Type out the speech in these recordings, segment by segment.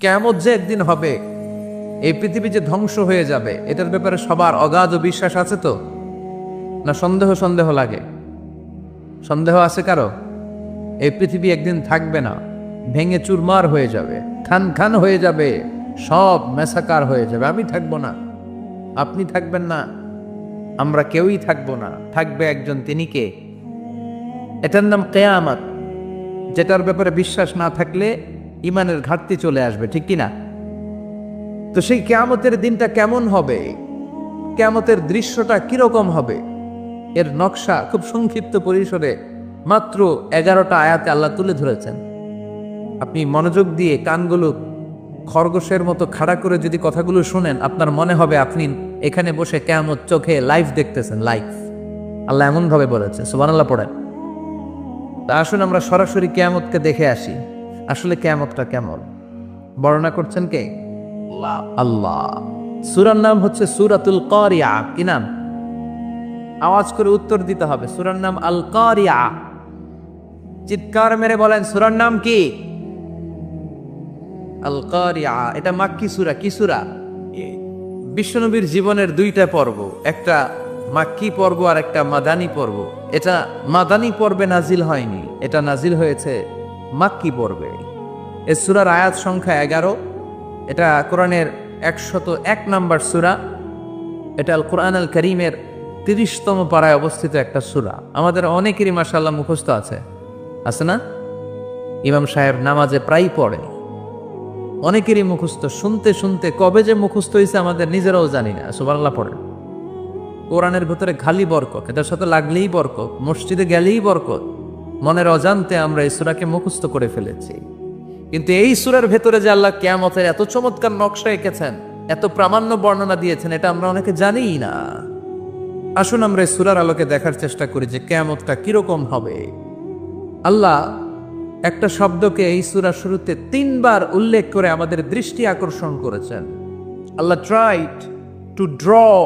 কিয়ামত যে একদিন হবে, এই পৃথিবী যে ধ্বংস হয়ে যাবে, এটার ব্যাপারে সবার অগাধ বিশ্বাস আছে তো? না সন্দেহ সন্দেহ লাগে? সন্দেহ আছে কারো? এই পৃথিবী একদিন থাকবে না, ভেঙে চুরমার হয়ে যাবে, খান খান হয়ে যাবে, সব মেসাকার হয়ে যাবে। আমি থাকবো না, আপনি থাকবেন না, আমরা কেউই থাকবো না। থাকবে একজন, তিনি কে? এটার নাম কিয়ামত, যেটার ব্যাপারে বিশ্বাস না থাকলে ইমানের ঘাটতি চলে আসবে, ঠিক কিনা? তো সেই কিয়ামতের দিনটা কেমন হবে, কিয়ামতের দৃশ্যটা কিরকম হবে, এর নকশা খুব সংক্ষিপ্ত পরিসরে মাত্র 11টা আয়াতে আল্লাহ তুলে ধরেছেন। আপনি মনোযোগ দিয়ে কানগুলো খরগোশের মতো খাড়া করে যদি কথাগুলো শুনেন, আপনার মনে হবে আপনি এখানে বসে কিয়ামত চোখে লাইভ দেখতেছেন। লাইভ আল্লাহ এমন ভাবে বলেছে, সুবহানাল্লাহ পড়েন। তা আসুন আমরা সরাসরি কিয়ামতকে দেখে আসি। আসলে কিয়ামতটা কেমন বর্ণনা করছেন কে? আল্লাহ। সূরার নাম হচ্ছে সূরাতুল কারিয়া। কি নাম? আওয়াজ করে উত্তর দিতে হবে। সূরার নাম আল কারিয়া। চিৎকার মেরে বলেন, সূরার নাম কি? আল কারিয়া। এটা মাক্কি সূরা। কি সূরা? বিশ্বনবীর জীবনের দুইটা পর্ব, একটা মাক্কি পর্ব আর একটা মাদানী পর্ব। এটা মাদানী পর্বে নাজিল হয়নি, এটা নাজিল হয়েছে মাক্কি পর্বে। এই সূরার আয়াত সংখ্যা 11। এটা কোরআনের 101 নম্বর সূরা। এটা আল কোরআন আল করিমের 30তম পারায় অবস্থিত একটা সূরা। আমাদের অনেকেরই মাশাআল্লাহ মুখস্থ আছে, আছে না? ইমাম সাহেব নামাজে প্রায় পড়ে, অনেকেরই মুখস্থ। শুনতে শুনতে কবে যে মুখস্থ হয়েছে আমাদের নিজেরাও জানি না। সুবহানাল্লাহ পড়েন। কোরআনের ভিতরে খালি বরকত, এটার সাথে লাগলেই বরকত, মসজিদে গেলেই বরকত। মনের অজান্তে আমরা এই সূরাকে মুখস্থ করে ফেলেছি। কিন্তু এই সূরার ভেতরে যে আল্লাহ কিয়ামতের এত চমৎকার নকশা এঁকেছেন, এত প্রামাণ্য বর্ণনা দিয়েছেন, এটা আমরা অনেকে জানিই না। আসুন আমরা এই সূরার আলোকে দেখার চেষ্টা করি যে কিয়ামতটা কিরকম হবে। আল্লাহ একটা শব্দকে এই সূরার শুরুতে 3 বার উল্লেখ করে আমাদের দৃষ্টি আকর্ষণ করেছেন। আল্লাহ tried to draw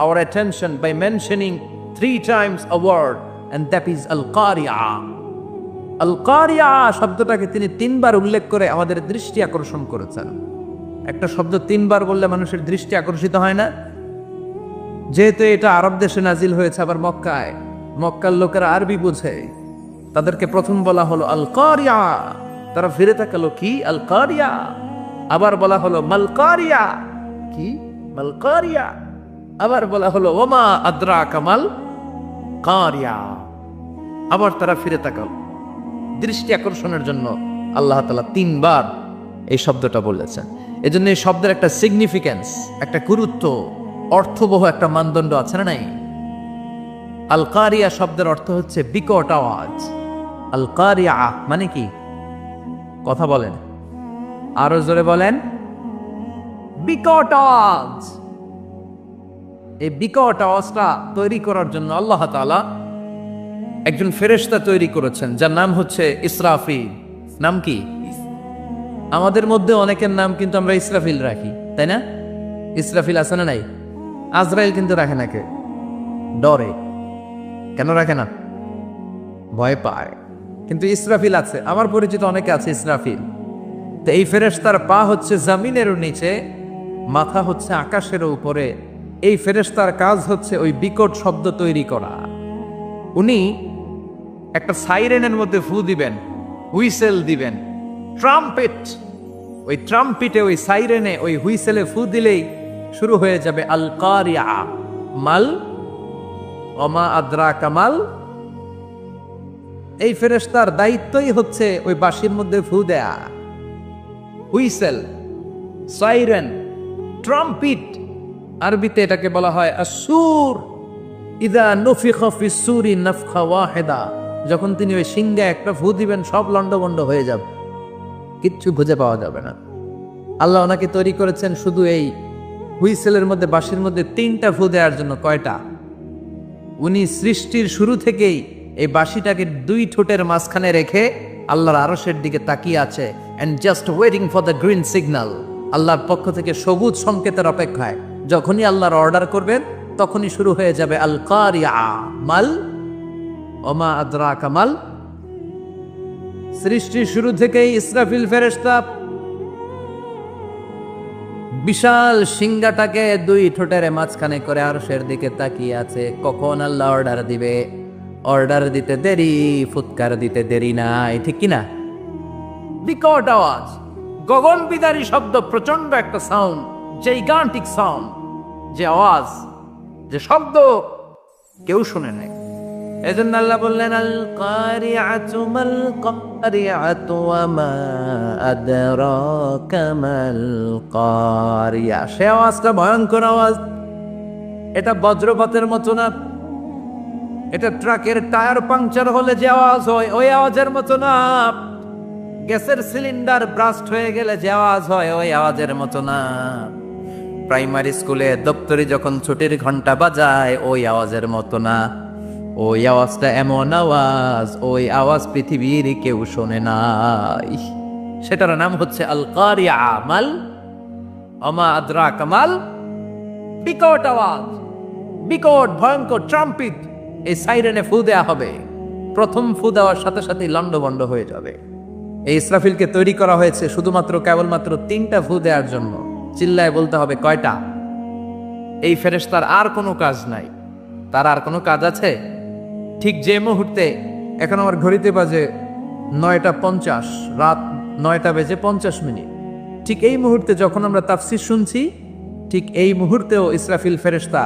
our attention by mentioning 3 times a word, and that is al-qari'ah. al-qari'ah শব্দটাকে তিনি 3 বার উল্লেখ করে আমাদের দৃষ্টি আকর্ষণ করেছেন। একটা শব্দ 3 বার বললে মানুষের দৃষ্টি আকর্ষিত হয় না? যেহেতু এটা আরব দেশে নাজিল হয়েছে, আবার মক্কায়, মক্কার লোকেরা আরবি বোঝে, তাদেরকে প্রথম বলা হলো আল কারিয়া। তারা ফিরে তাকালো, কি আল কারিয়া? আবার বলা হলো মাল কারিয়া। কি মাল কারিয়া? আবার বলা হলো ওমা আদরাকা মাল কারিয়া। আবার তারা ফিরে তাকালো। দৃষ্টি আকর্ষণের জন্য আল্লাহ তাআলা 3 বার এই শব্দটা বলেছেন। এজন্য এই শব্দের একটা সিগনিফিকেন্স, একটা গুরুত্ব, অর্থবহ একটা মানদণ্ড আছে না নাই? আল কারিয়া শব্দের অর্থ হচ্ছে বিকট আওয়াজ। আল কারিয়া মানে কি? কথা বলেন, আরো জোরে বলেন। বিকট আওয়াজ। এই বিকট আওয়াজটা তৈরি করার জন্য আল্লাহ তাআলা একজন ফেরেশতা তৈরি করেছেন, যার নাম হচ্ছে ইসরাফিল। নাম কি? আমাদের মধ্যে অনেকের নাম কিন্তু আমরা ইসরাফিল রাখি, তাই না? ইসরাফিল আছে না নাই? আজরাইল কিন্তু রাখে না। কে ডরে? কেন রাখে না? ভয় পায়। কিন্তু ইসরাফিল আছে, আমার পরিচিত অনেকে আছে ইসরাফিল। তো এই ফেরেশতার পা হচ্ছে জমিনের নিচে, মাথা হচ্ছে আকাশের উপরে। এই ফেরেশতার কাজ হচ্ছে ওই বিকট শব্দ তৈরি করা। উনি একটা সাইরেনের মধ্যে ফু দিবেন, হুইসেল দিবেন, ট্রাম্পেট। ওই ট্রাম্পিটে, ওই সাইরেনে, ওই হুইসেলে ফু দিলেই শুরু হয়ে যাবে আল কারিয়া। মাল ওমা আদরাকা মাল। এই ফেরেশতার দায়িত্বই হচ্ছে ওই বাঁশির মধ্যে ফু দেয়া। হুইসেল, সাইরেন, ট্রাম্পিট, আরবিতে এটাকে বলা হয় আসুর। ইদা নুফিখা ফিস সূরি নাফখা ওয়াহিদা। যখন তিনি ওই সিংহে একটা ফু দিবেন, সব লন্ডভন্ড হয়ে যাবে, কিচ্ছু খুঁজে পাওয়া যাবে না। আল্লাহ ওনাকে তৈরি করেছেন শুধু এই হুইসেলের মধ্যে, বাঁশির মধ্যে 3টা ফু দেওয়ার জন্য। কয়টা? উনি সৃষ্টির শুরু থেকেই এই বাঁশিটাকে 2 ঠোঁটের মাঝখানে রেখে আল্লাহর আরশের দিকে তাকিয়ে আছে, and just waiting for the green signal. আল্লাহর পক্ষ থেকে সবুজ সংকেতের অপেক্ষায়। যখনই আল্লাহর অর্ডার করবেন, তখনই শুরু হয়ে যাবে আল কারিয়া। মাল ওমা আদরাকা মাল। সৃষ্টির শুরু থেকেই ইসরাফিল ফেরেশতা বিশাল সিংহাটাকে দুই ঠোঁটের মাঝখানে করে আরশের দিকে তাকিয়ে আছে, কখন আল্লাহ অর্ডার দিবে। অর্ডার দিতে দেরি, ফুৎকার দিতে দেরি নাই, ঠিক কিনা? বিকট আওয়াজ, গগন বিদারী শব্দ, প্রচন্ড একটা সাউন্ড, জাইগান্টিক সাউন্ড, যে আওয়াজ, যে শব্দ কেউ শুনে নাই। এজন্য আল্লাহ বললেন আল কারিআতু মাল কারিআতু ওয়া মা আদরাকা মাল কারিয়া। সে আওয়াজটা ভয়ঙ্কর আওয়াজ। এটা বজ্রপাতের মতো না, এটা ট্রাকের টায়ার পাংচার হলে যে আওয়াজ হয় ওই আওয়াজের মতো না, গ্যাসের সিলিন্ডার ব্রাস্ট হয়ে গেলে যে আওয়াজ হয় ওই আওয়াজের মতো না, প্রাইমারি স্কুলে দপ্তরি যখন ছুটির ঘন্টা বাজায় ওই আওয়াজের মতো না। ওই আওয়াজটা এমন আওয়াজ, ওই আওয়াজ পৃথিবীর কেউ শোনে নাই। সেটার নাম হচ্ছে আল কারিআ মাল ওমা আদরাকা মাল। বিকট আওয়াজ, বিকট ভয়ঙ্কর ট্রাম্পিট। এই সাইরেনে ফু দেয়া হবে, প্রথম ফু দেওয়ার সাথে সাথে লন্ডভন্ড হয়ে যাবে। এই ইসরাফিলকে তৈরি করা হয়েছে শুধুমাত্র কেবলমাত্র 3টা ফু দেওয়ার জন্য। চিল্লায় বলতে হবে কয়টা? এই ফেরেশতার আর কোনো কাজ নাই। তার আর কোনো কাজ আছে? ঠিক যে মুহূর্তে, এখন আমার ঘড়িতে বাজে 9:50, রাত 9:50, ঠিক এই মুহূর্তে যখন আমরা তাফসীর শুনছি, ঠিক এই মুহূর্তেও ইসরাফিল ফেরেশতা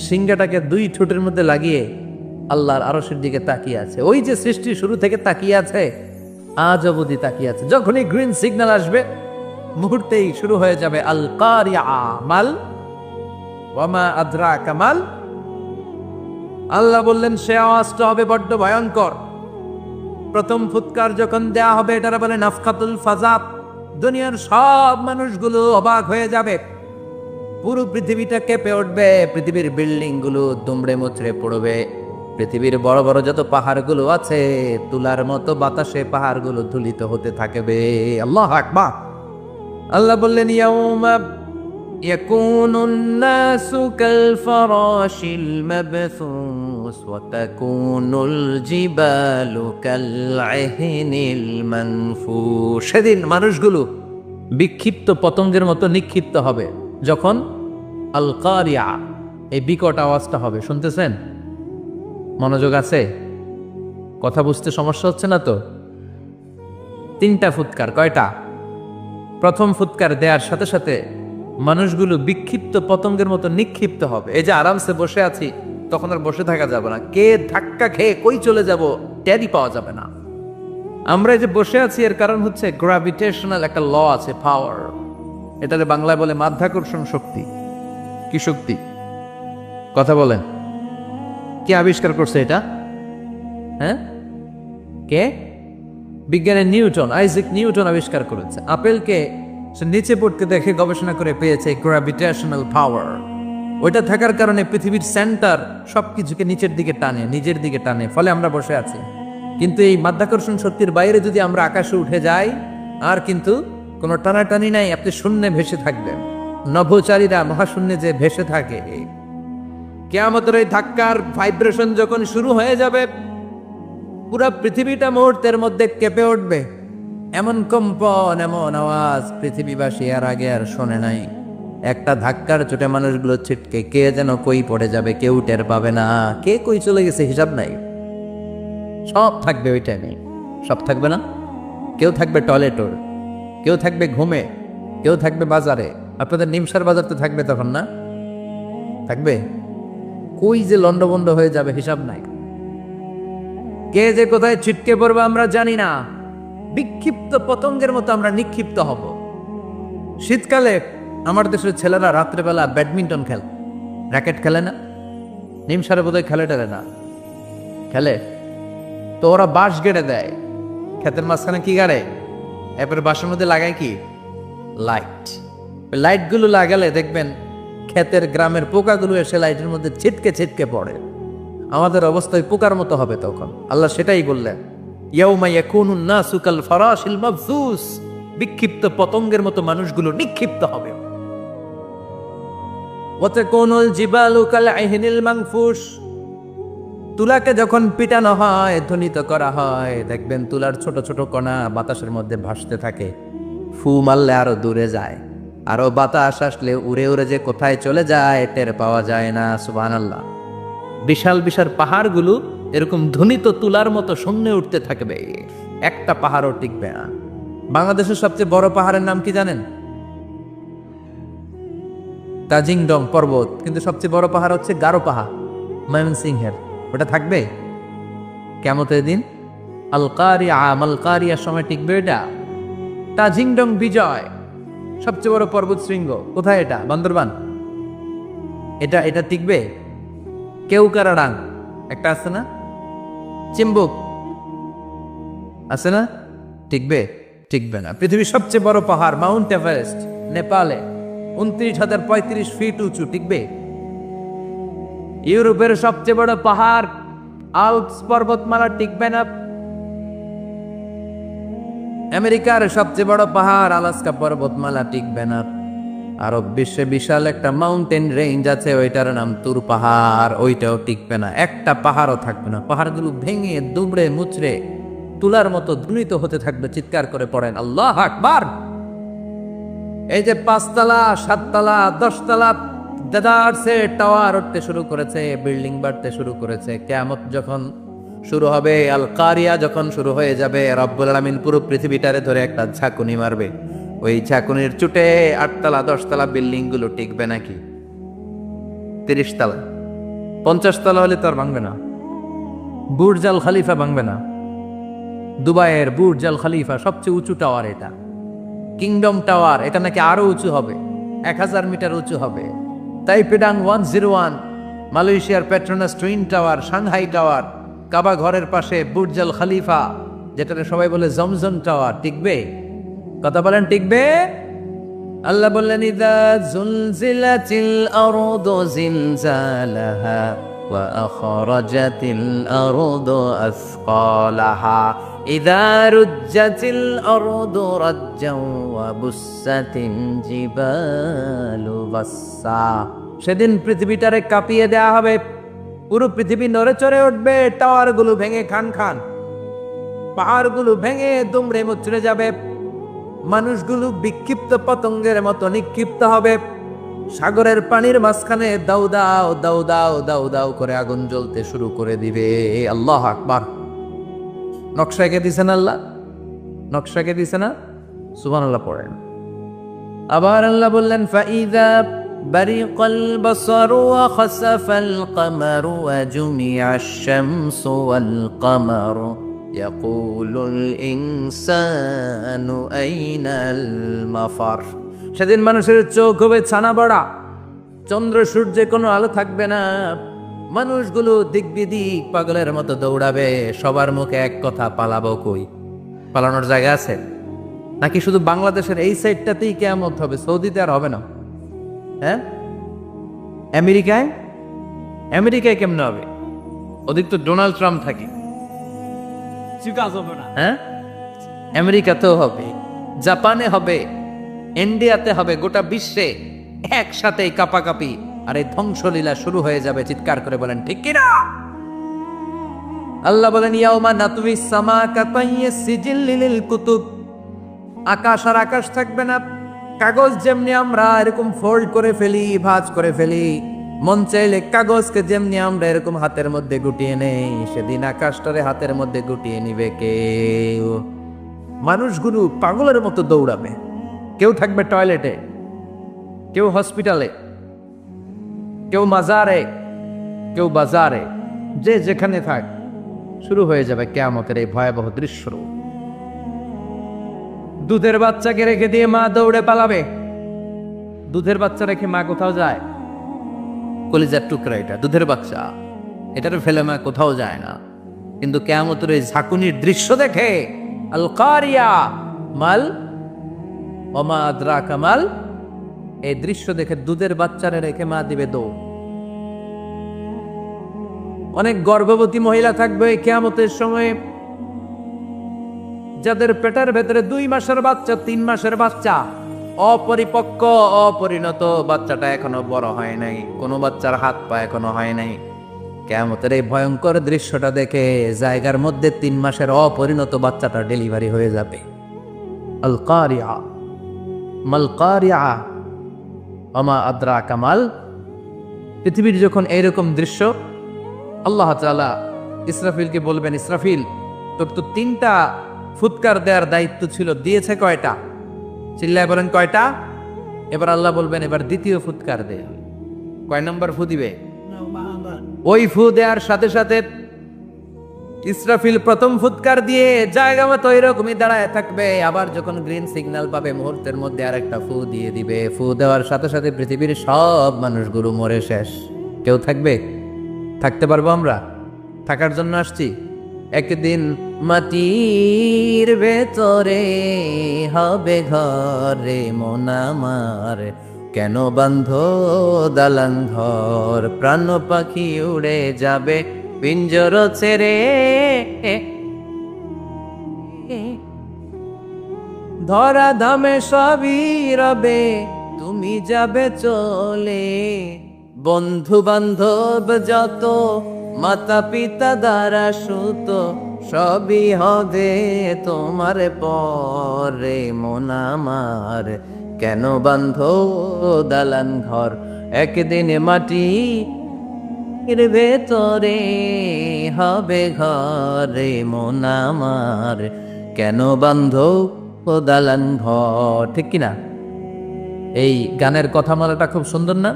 সিংহাটাকে 2 ঠোঁটের মধ্যে লাগিয়ে আল্লাহর আরশের দিকে তাকিয়ে আছে। ওই যে সৃষ্টি শুরু থেকে তাকিয়ে আছে, আজ অবধি তাকিয়ে আছে। যখনই গ্রিন সিগন্যাল আসবে মুহূর্তেই শুরু হয়ে যাবে আল কারিআ মাল ওয়া মা আদরাকা মাল। আল্লাহ বললেন সে আওয়াজটা হবে বড্ড ভয়ঙ্কর। প্রথম ফুৎকার যখন দেয়া হবে, এটার বলে নাফখাতুল ফাজাব। দুনিয়ার সব মানুষগুলো অবাক হয়ে যাবে, পুরো পৃথিবীটা কেঁপে উঠবে, পৃথিবীর বিল্ডিং গুলো দুমড়ে মুচড়ে পড়বে, পৃথিবীর বড় বড় যত পাহাড়গুলো আছে তুলার মতো বাতাসে পাহাড়গুলো ধুলিত হতে থাকবে। আল্লাহু আকবার। আল্লাহ বললেন ইয়াউমা ইয়াকুনুন নাসু কাল ফারাশিল মাবথুস ওয়া তাকুনুল জিবালু কাল আহিনিল মানফুশ। সেদিন মানুষগুলো বিক্ষিপ্ত পতঙ্গের মতো নিক্ষিপ্ত হবে যখন আল কারিআ, এই বিকট আওয়াজটা হবে। শুনতেছেন? মনোযোগ আছে? কথা বুঝতে সমস্যা হচ্ছে না তো? 3টা ফুৎকার। কয়টা? প্রথম ফুৎকার দেওয়ার সাথে সাথে মানুষগুলো বিক্ষিপ্ত পতঙ্গের মতো নিক্ষিপ্ত হবে। এই যে আরামসে বসে আছি, তখন আর বসে থাকা যাবে না। কে ধাক্কা খেয়ে কই চলে যাব টেরই পাওয়া যাবে না। আমরা এই যে বসে আছি এর কারণ হচ্ছে গ্র্যাভিটেশনাল একটা ল আছে, পাওয়ার। এটাকে বাংলায় বলে মাধ্যাকর্ষণ শক্তি। কি শক্তি? কথা বলেন। কে আবিষ্কার করছে এটা? হ্যাঁ, কে? বিজ্ঞানের নিউটন, আইজাক নিউটন আবিষ্কার করেছে। আপেলকে সে নিচে পড়তে দেখে গবেষণা করে পেয়েছে গ্র্যাভিটেশনাল পাওয়ার। ওইটা থাকার কারণে পৃথিবীর সেন্টার সবকিছুকে নিচের দিকে টানে, নিজের দিকে টানে, ফলে আমরা বসে আছি। কিন্তু এই মাধ্যাকর্ষণ শক্তির বাইরে যদি আমরা আকাশে উঠে যাই, আর কিন্তু কোনো টানাটানি নাই, আপনি শূন্যে ভেসে থাকবেন। নভোচারীরা মহাশূন্যে যে ভেসে থাকে, কিয়ামতের এই ধাক্কার ভাইব্রেশন যখন শুরু হয়ে যাবে, পুরো পৃথিবীটা মুহূর্তের মধ্যে কেঁপে উঠবে। এমন কম্পন, এমন আওয়াজ পৃথিবীবাসী আর আগে আর শোনে নাই। একটা ধাক্কার চোটে মানুষগুলো ছিটকে কে যেন কই পড়ে যাবে, কেউ টের পাবে না। কে কই চলে গেছে হিসাব নাই। সব থাকবে ওই টাইমে, সব থাকবে না। কেউ থাকবে টয়লেটর, কেউ থাকবে ঘুমে, কেউ থাকবে বাজারে। আপনাদের নিমসার বাজার তো থাকবে তখন, না থাকবে? কই যে লন্ডভন্ড হয়ে যাবে হিসাব নাই। কে যে কোথায় ছিটকে পড়বে আমরা জানি না। বিক্ষিপ্ত পতঙ্গের মতো আমরা নিক্ষিপ্ত হব। শীতকালে আমার দেশের ছেলেরা রাত্রেবেলা ব্যাডমিন্টন খেলে, র্যাকেট খেলে না? নিমসারে বোধহয় খেলে টেলে না, খেলে তো ওরা বাঁশ গেড়ে দেয় ক্ষেতের মাঝখানে। কি গাড়ে? এরপরে বাঁশের মধ্যে লাগায় কি? লাইট। লাইটগুলো লাগালে দেখবেন ক্ষেতের গ্রামের পোকাগুলো এসে লাইটের মধ্যে ছিটকে ছিটকে পড়ে। আমাদের অবস্থায় পোকার মতো হবে তখন। আল্লাহ সেটাই বললেন, ইয়াউমা ইয়াকুনুন নাসু কাল ফারাশিল মাবথুস। বিক্ষিপ্ত পতঙ্গের মতো মানুষগুলো নিক্ষিপ্ত হবে। ওয়া তাকুনুল জিবালু কাল আহিনিল মানফুশ। তুলাকে যখন পিটানো হয়, ধ্বনিত করা হয়, দেখবেন তুলার ছোট ছোট কণা বাতাসের মধ্যে ভাসতে থাকে। ফু মারলে আরো দূরে যায়। আরো বাতাস আসলে উড়ে উড়ে যে কোথায় চলে যায় টের পাওয়া যায় না। সুবহানাল্লাহ। বিশাল বিশাল পাহাড়গুলো এরকম ধ্বনিত তুলার মতো শূন্যে উঠতে থাকবে, একটা পাহাড়ও টিকবে না। বাংলাদেশের সবচেয়ে বড় পাহাড়ের নাম কি জানেন? তাজিংডং পর্বত। কিন্তু সবচেয়ে বড় পাহাড় হচ্ছে গারো পাহাড়, ময়মনসিংহের। ওটা থাকবে কিয়ামতের দিন? আল কারিয়া, মাল কারিয়ার সময় টিকবে এটা? তাজিংডং বিজয়, সবচেয়ে বড় পর্বত শৃঙ্গ। কোথায় এটা? বান্দরবান। এটা টিকবে? কেউকারাডাং একটা আছে না, চিম্বুক আছে না, টিকবে? টিকবে না। পৃথিবীর সবচেয়ে বড় পাহাড় মাউন্ট এভারেস্ট নেপালে, 29,035 ফিট উঁচু, টিকবে? ইউরোপের সবচেয়ে বড় পাহাড় আল্পস পর্বতমালা, টিকবে না। আমেরিকার সবচেয়ে বড় পাহাড় আলাস্কা পর্বতমালা, টিকবে না। আরব বিশ্বে বিশাল একটা মাউন্টেন রেঞ্জ আছে, ওইটার নাম তুর পাহাড়, ওইটাও টিকবে না। একটা পাহাড়ও থাকবে না। পাহাড়গুলো ভেঙে দুমড়ে মুচড়ে তুলার মতো ধ্বনিত হতে থাকবে। চিৎকার করে পড়েন আল্লাহু আকবার। এই যে 5 তলা 7 তলা 10 তলা দেদারসে টাওয়ার উঠতে শুরু করেছে, বিল্ডিং বাড়তে শুরু করেছে, কিয়ামত যখন শুরু হবে, আল কারিয়া যখন শুরু হয়ে যাবে, রব্বুল আলামিন পুরো পৃথিবীটারে ধরে একটা ঝাঁকুনি মারবে। ওই ঝাঁকুনির চুটে 8 তলা 10 তলা বিল্ডিং গুলো টিকবে নাকি? 30 তলা 50 তলা হলে তো আর ভাঙবে না। বুর্জ আল খলিফা ভাঙবে না। দুবাইয়ের বুর্জ আল খলিফা সবচেয়ে উঁচু টাওয়ার, এটা কিংডম টাওয়ার, এটা নাকি আরো উঁচু হবে, 1000 মিটার উঁচু হবে। তাইপেডাং 101, মালয়েশিয়ার Petronas twin tower, Shanghai tower, Kaaba ঘরের পাশে বুর্জ আল খলিফা, যেটা সবাই বলে জমজম টাওয়ার, টিকবে? কথা বলেন, টিকবে? আল্লাহ বললেন ইযা জুলজিলাতিল আরদু জিলজালাহা ওয়া আখরাজাতিল আরদু আসকালাহা ইযা রুজ্জাতিল আরদু রাজ্জাও ওয়া বুসাতিল জিবালু বাসসা। সেদিন পৃথিবীটারে কাঁপিয়ে দেয়া হবে, পুরো পৃথিবী নড়ে চড়ে উঠবে, টাওয়ারগুলো ভেঙে খান খান, পাহাড়গুলো ভেঙে দুমড়ে মুচড়ে যাবে, মানুষগুলো বিক্ষিপ্ত পতঙ্গের মতো নিক্ষিপ্ত হবে, সাগরের পানির মাঝখানে দাউ দাউ দাউ দাউ দাউ দাউ করে আগুন জ্বলতে শুরু করে দিবে। আল্লাহু আকবার। নকশা এঁকে দিছেন আল্লাহ, নকশা এঁকে দিছে না? সুবহানাল্লাহ পড়েন। আবার আল্লাহ বললেন ফাইযা বারিকাল বাসারু ওয়া খাসাফাল কামারু ওয়া জুমিআশ শামসু ওয়াল কামারু ইয়াকুলুল ইনসানু আইনাল মাফার। সেদিন মানুষের চোখ হবে ছানা বড়া, চন্দ্র সূর্যে কোনো আলো থাকবে না, মানুষগুলো দিক বিদিক পাগলের মতো দৌড়াবে, সবার মুখে এক কথা, পালাবো কই? পালানোর জায়গা আছে নাকি? শুধু বাংলাদেশের এই সাইডটাতেই কিয়ামত হবে, সৌদিতে আর হবে না? হ্যাঁ, আমেরিকায় কেমনে হবে? ওদিক তো ডোনাল্ড ট্রাম্প থাকে। হ্যাঁ, আমেরিকাতেও হবে, জাপানে হবে, ইন্ডিয়াতে হবে, গোটা বিশ্বে একসাথে কাপাকাপি আর এই ধ্বংসলীলা শুরু হয়ে যাবে। চিৎকার করে বলেন ঠিক কিনা? আল্লাহ বলেন ইয়াউমা নাতউইস সামা কাতাইয়িস সিজিল লিল কুতুব। আকাশ আর আকাশ থাকবে না। কাগজ যেমনি আমরা এরকম ফোল্ড করে ফেলি, ভাঁজ করে ফেলি, মন চাইলে কাগজকে যেমনি আমরা এরকম হাতের মধ্যে গুটিয়ে নেই, সেদিন আকাশটারে হাতের মধ্যে গুটিয়ে নিবে কেউ। মানুষগুলো পাগলের মতো দৌড়াবে। কেউ থাকবে টয়লেটে, কেউ হসপিটালে, কেউ মাজারে, কেউ বাজারে, যে যেখানে থাক, শুরু হয়ে যাবে কিয়ামতের এই ভয়াবহ দৃশ্য। দুধের বাচ্চাকে রেখে দিয়ে মা দৌড়ে পালাবে। দুধের বাচ্চা রেখে মা কোথাও যায়? কলিজার টুকরা এটা, দুধের বাচ্চা, এটারে ফেলে মা কোথাও যায় না। কিন্তু কিয়ামতের এই ঝাঁকুনির দৃশ্য দেখে, আল কারিয়া মাল ওমা আদরাকা মাল, এই দৃশ্য দেখে দুধের বাচ্চারে রেখে মা দিবে দৌড়। অনেক গর্ভবতী মহিলা থাকবে কিয়ামতের সময়, যাদের পেটের ভেতরে 2 মাসের বাচ্চা, 3 মাসের বাচ্চা, অপরিপক্ক অপরিণত, বাচ্চাটা এখনো বড় হয় নাই, কোনো বাচ্চার হাত পা এখনো হয় নাই। কিয়ামতের এই ভয়ঙ্কর দৃশ্যটা দেখে জায়গার মধ্যে 3 মাসের অপরিণত বাচ্চাটা ডেলিভারি হয়ে যাবে। আল কারিয়া মাল কারিয়া। ওমা আদ্রা কামাল। পৃথিবীর যখন এইরকম দৃশ্য, আল্লাহ তাআলা ইসরাফিলকে বলবেন, ইসরাফিল তোর তো 3টা ফুৎকার দেওয়ার দায়িত্ব ছিল, দিয়েছে কয়টা? চিল্লায় বলেন কয়টা? এবার আল্লাহ বলবেন এবার দ্বিতীয় ফুৎকার দে। কয় নম্বর ফু দিবে? ওই ফু দেওয়ার সাথে সাথে ইসরাফিল প্রথম ফুৎকার দিয়ে জায়গা মতো এরকমই দাঁড়ায় থাকবে, আবার যখন গ্রিন সিগন্যাল পাবে মুহূর্তের মধ্যে আরেকটা ফু দিয়ে দিবে। ফু দেওয়ার সাথে সাথে পৃথিবীর সব মানুষগুলো মরে শেষ। কেউ থাকবে? থাকতে পারবো আমরা? থাকার জন্য আসছি। একদিন মাটির ভেতরে হবে ঘরে মন আমার, কেন বান্ধ দালান ঘর, প্রাণ পাখি উড়ে যাবে পিঞ্জর ছেড়ে, ধরা ধামে সবই রবে তুমি যাবে চলে, বন্ধু বান্ধব যত মাতা পিতা দ্বারা সুত সবই হবে তোমার পরে মন আমার, কেন বান্ধ দালান ঘর, একদিন মাটি এর ভেতরে হবে ঘরে মন আমার, কেন বান্ধ দালান ঘর। ঠিক কিনা? এই গানের কথামালাটা খুব সুন্দর না?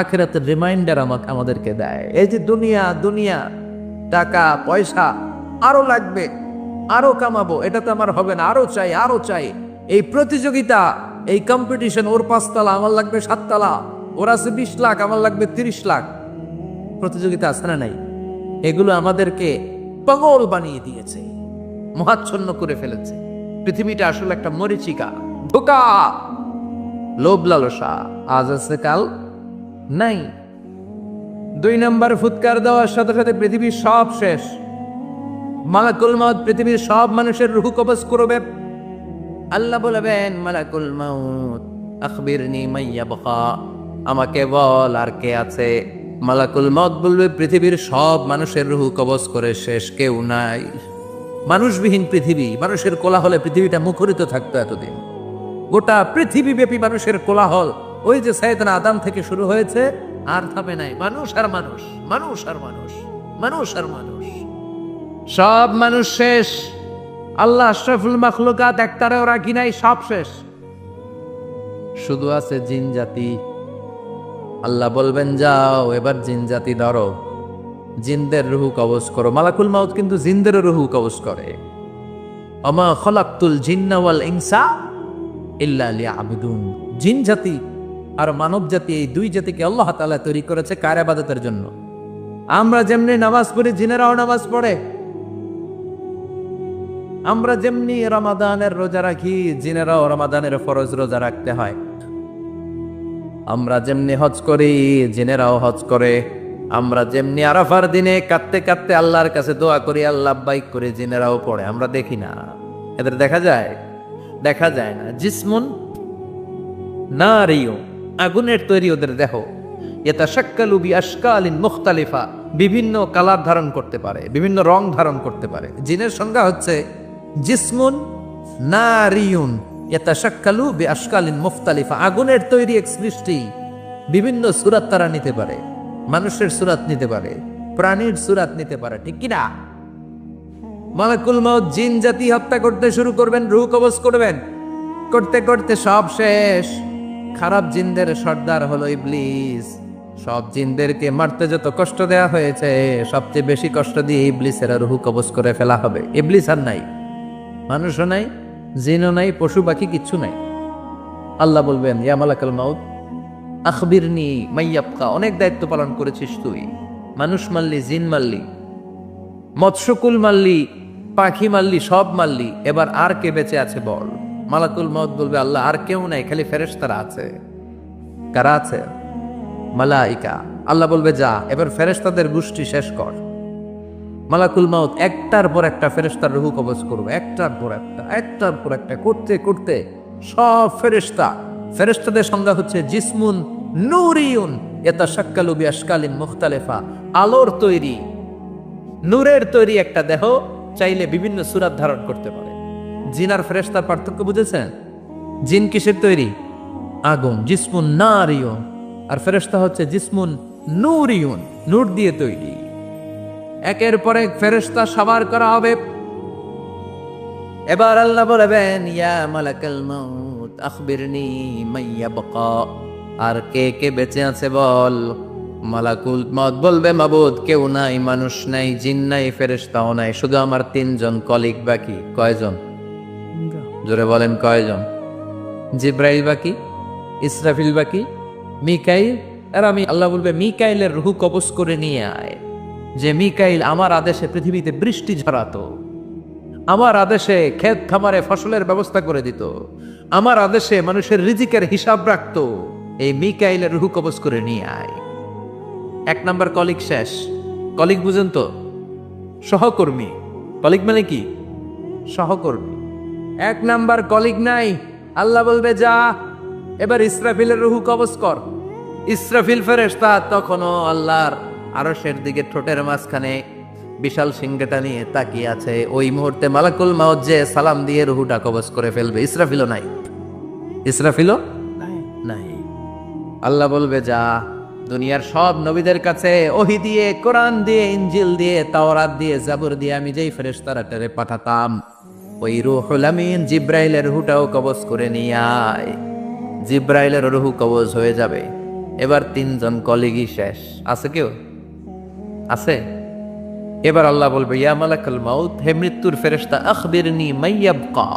আখিরাতের রিমাইন্ডার আমাদেরকে দেয়। এই যে দুনিয়া দুনিয়া, টাকা পয়সা আরো লাগবে, আরো কামাবো, এটা তো আমার হবে না, আরো চাই আরো চাই। এই প্রতিযোগিতা, এই কম্পিটিশন, ওর 5 তলা আমার লাগবে 7 তলা, ওর আছে 20 লাখ আমার লাগবে 30 লাখ, প্রতিযোগিতা আছে না নাই? এগুলো আমাদেরকে পাগল বানিয়ে দিয়েছে, মোহাচ্ছন্ন করে ফেলেছে। পৃথিবীটা আসলে একটা মরিচিকা, ধোঁকা, লোভ লালসা, আজ আছে কাল নাই। 2 নম্বর ফুৎকার দেওয়ার সাথে সাথে পৃথিবীর সব শেষ। মালাকুল মাউত পৃথিবীর সব মানুষের রূহ কবজ করবে। আল্লাহ বলবেন, মালাকুল মাউত আখবিরনি মাইয়া বকা, আমাকে বল আর কে আছে। মালাকুল মাউত বলবে, পৃথিবীর সব মানুষের রূহ কবজ করে শেষ, কেউ নাই। মানুষবিহীন পৃথিবী, মানুষের কোলাহলে পৃথিবীটা মুখরিত থাকতো এতদিন। গোটা পৃথিবী ব্যাপী মানুষের কোলাহল, ওই যে সাইয়েদনা আদম থেকে শুরু হয়েছে, আর থামে নাই। মানুষ আর মানুষ, মানুষ আর মানুষ, মানুষ আর মানুষ, সব মানুষ শেষ। আল্লাহ আশরাফুল মাখলুকাত একটারেও রাখি নাই, সব শেষ। শুধু আছে জিন জাতি। আল্লাহ বলবেন, যাও এবার জিন জাতি ধরো, জিনদের রুহু কবজ করো। মালাকুল মাউত কিন্তু জিনদের রুহু কবজ করে। ওমা খলাকতুল জিন্না ওয়াল ইনসা ইল্লা লিয়াবুদুন। জিন জাতি আর মানব জাতি, এই 2 জাতিকে আল্লাহ তাআলা তৈরি করেছে কার ইবাদতের জন্য। আমরা যেমনি নামাজ পড়ি, জিনেরাও নামাজ পড়ে। আমরা যেমনি রমাদানের রোজা রাখি, জিনেরাও রমাদানের ফরজ রোজা রাখতে হয়। আমরা যেমনি হজ করি, জিনেরাও হজ করে। আমরা যেমনি আরাফার দিনে কাঁদতে কাঁদতে আল্লাহর কাছে দোয়া করি, আল্লাহ বাইক করে, জিনেরাও পড়ে। আমরা দেখি না, এদের দেখা যায়? দেখা যায় না। জিসমুন নারিয়ুন, আগুনের তৈরি ওদের দেহ। ইয়াতাশাক্কালু বিআশকালিন মুখতালিফা, বিভিন্ন কালার ধারণ করতে পারে, বিভিন্ন রং ধারণ করতে পারে। জিনের সংজ্ঞা হচ্ছে জিসমুন নারিয়ুন ইয়াতাশাক্কালু বিআশকালিন মুখতালিফা, আগুনের তৈরি এক সৃষ্টি। বিভিন্ন সূরাত তারা নিতে পারে, মানুষের সূরাত নিতে পারে, প্রাণীর সূরাত নিতে পারে। ঠিক কি না? মালাকুল মাউত জিন জাতি হত্যা করতে শুরু করবেন, রূহ কবজ করবেন। করতে করতে সব শেষ। খারাপ জিনদের সর্দার হলো ইবলিস। সব জিনদেরকে মারতে যত কষ্ট দেয়া হয়েছে, সবচেয়ে বেশি কষ্ট দিয়ে ইবলিসের রূহ কবজ করে ফেলা হবে। ইবলিস আর নাই, মানুষও নাই, জিনও নাই, পশু পাখি কিচ্ছু নাই। আল্লাহ বলবেন, ইয়া মালাকুল মাউত আখবিরনি মাইয়াবকা, অনেক দায়িত্ব পালন করেছিস তুই। মানুষ মারলি, জিন মারলি, মৎস্যকুল মারলি, পাখি মারলি, সব মারলি, এবার আর কে বেঁচে আছে বল। মালাকুল মাউত বলবে, আল্লাহ আর কেউ নাই, খালি ফেরেশতারা আছে। কারা আছে? মালাইকা। আল্লাহ বলবে, যা এবার ফেরেশতাদের গোষ্ঠী শেষ কর। মালাকুল মাউত একটার পর একটা ফেরেশতার রূহ কবজ করবে, একটার পর একটা, একটার পর একটা, করতে করতে সব ফেরেশতা। ফেরেশতাদের সংজ্ঞা হচ্ছে জিসমুন নূরিয়ুন ইয়াতাশাক্কালু বিআশকালিন মুখতালিফা, আলোর তৈরি, নূরের তৈরি একটা দেহ, চাইলে বিভিন্ন সূরাত ধারণ করতে পারে। জিন আর ফেরেশতার পার্থক্য বুঝেছেন? জিন কিসের তৈরি? আগুন, জিসমুন নারিয়ুন। আর ফেরেশতা হচ্ছে জিসমুন নূরিয়ুন, নূর দিয়ে তৈরি। একের পর এক ফেরেশতা সবার করা হবে। এবার আল্লাহ বলবেন, ইয়া মালাকাল মাউত আখবিরনি মাইয়া বাকা, আর কে কে বেঁচে আছে বল। মালাকুল মউত বলবে, মাবুদ কেউ নাই, মানুষ নাই, জিন নাই, ফেরেশতাও নাই, শুধু আমার তিনজন কলিগ বাকি। কয়জন? জোরে বলেন কয়জন? জিব্রাইল বাকি, ইসরাফিল বাকি, মিকাইল। আর আমি আল্লাহ বলবে, মিকাইলের রূহ কবজ করে নিয়ে আয়। যে মিকাইল আমার আদেশে পৃথিবীতে বৃষ্টি ঝরাতো, আমার আদেশে ক্ষেত খামারে ফসলের ব্যবস্থা করে দিত, আমার আদেশে মানুষের রিজিকের হিসাব রাখতো। এই মিকাইলের রূহ কবজ করে নিয়ে আয়। এক নাম্বার কলিগ শেষ। কলিগ বুঝেন তো? সহকর্মী। কলিগ মানে কি? সহকর্মী। এক নাম্বার কলিগ নাই। আল্লাহ বলবে, যা এবার ইসরাফিলের রূহ কবজ কর। ইসরাফিল ফেরেশতা তখনও আল্লাহর আরশের দিকে ঠোঁটের মাঝখানে বিশাল সিংহটা নিয়ে তাকিয়ে আছে। ওই মুহূর্তে মালাকুল মাউত যে সালাম দিয়ে রুহুটা কবজ করে ফেলবে। ইসরাফিলও নাই। ইসরাফিলও নাই। আল্লাহ বলবে, যা দুনিয়ার সব নবীদের কাছে ওহী দিয়ে, কোরআন দিয়ে, ইনজিল দিয়ে, তাওরাত দিয়ে, জাবুর দিয়ে আমি যেই ফেরেশতারে পাঠাতাম, ওই রূহুল আমিন জিব্রাইলের রুহটাও কবজ করে নিয়ে আয়। জিব্রাইলের রুহ কবজ হয়ে যাবে। এবার তিনজন কলিগই শেষ। আছে কেউ? আছে? এবার আল্লাহ বলবে, ইয়া মালাকাল মাউত, হে মৃত্যুর ফেরেশতা, আখবিরনি মাইয়াবকা,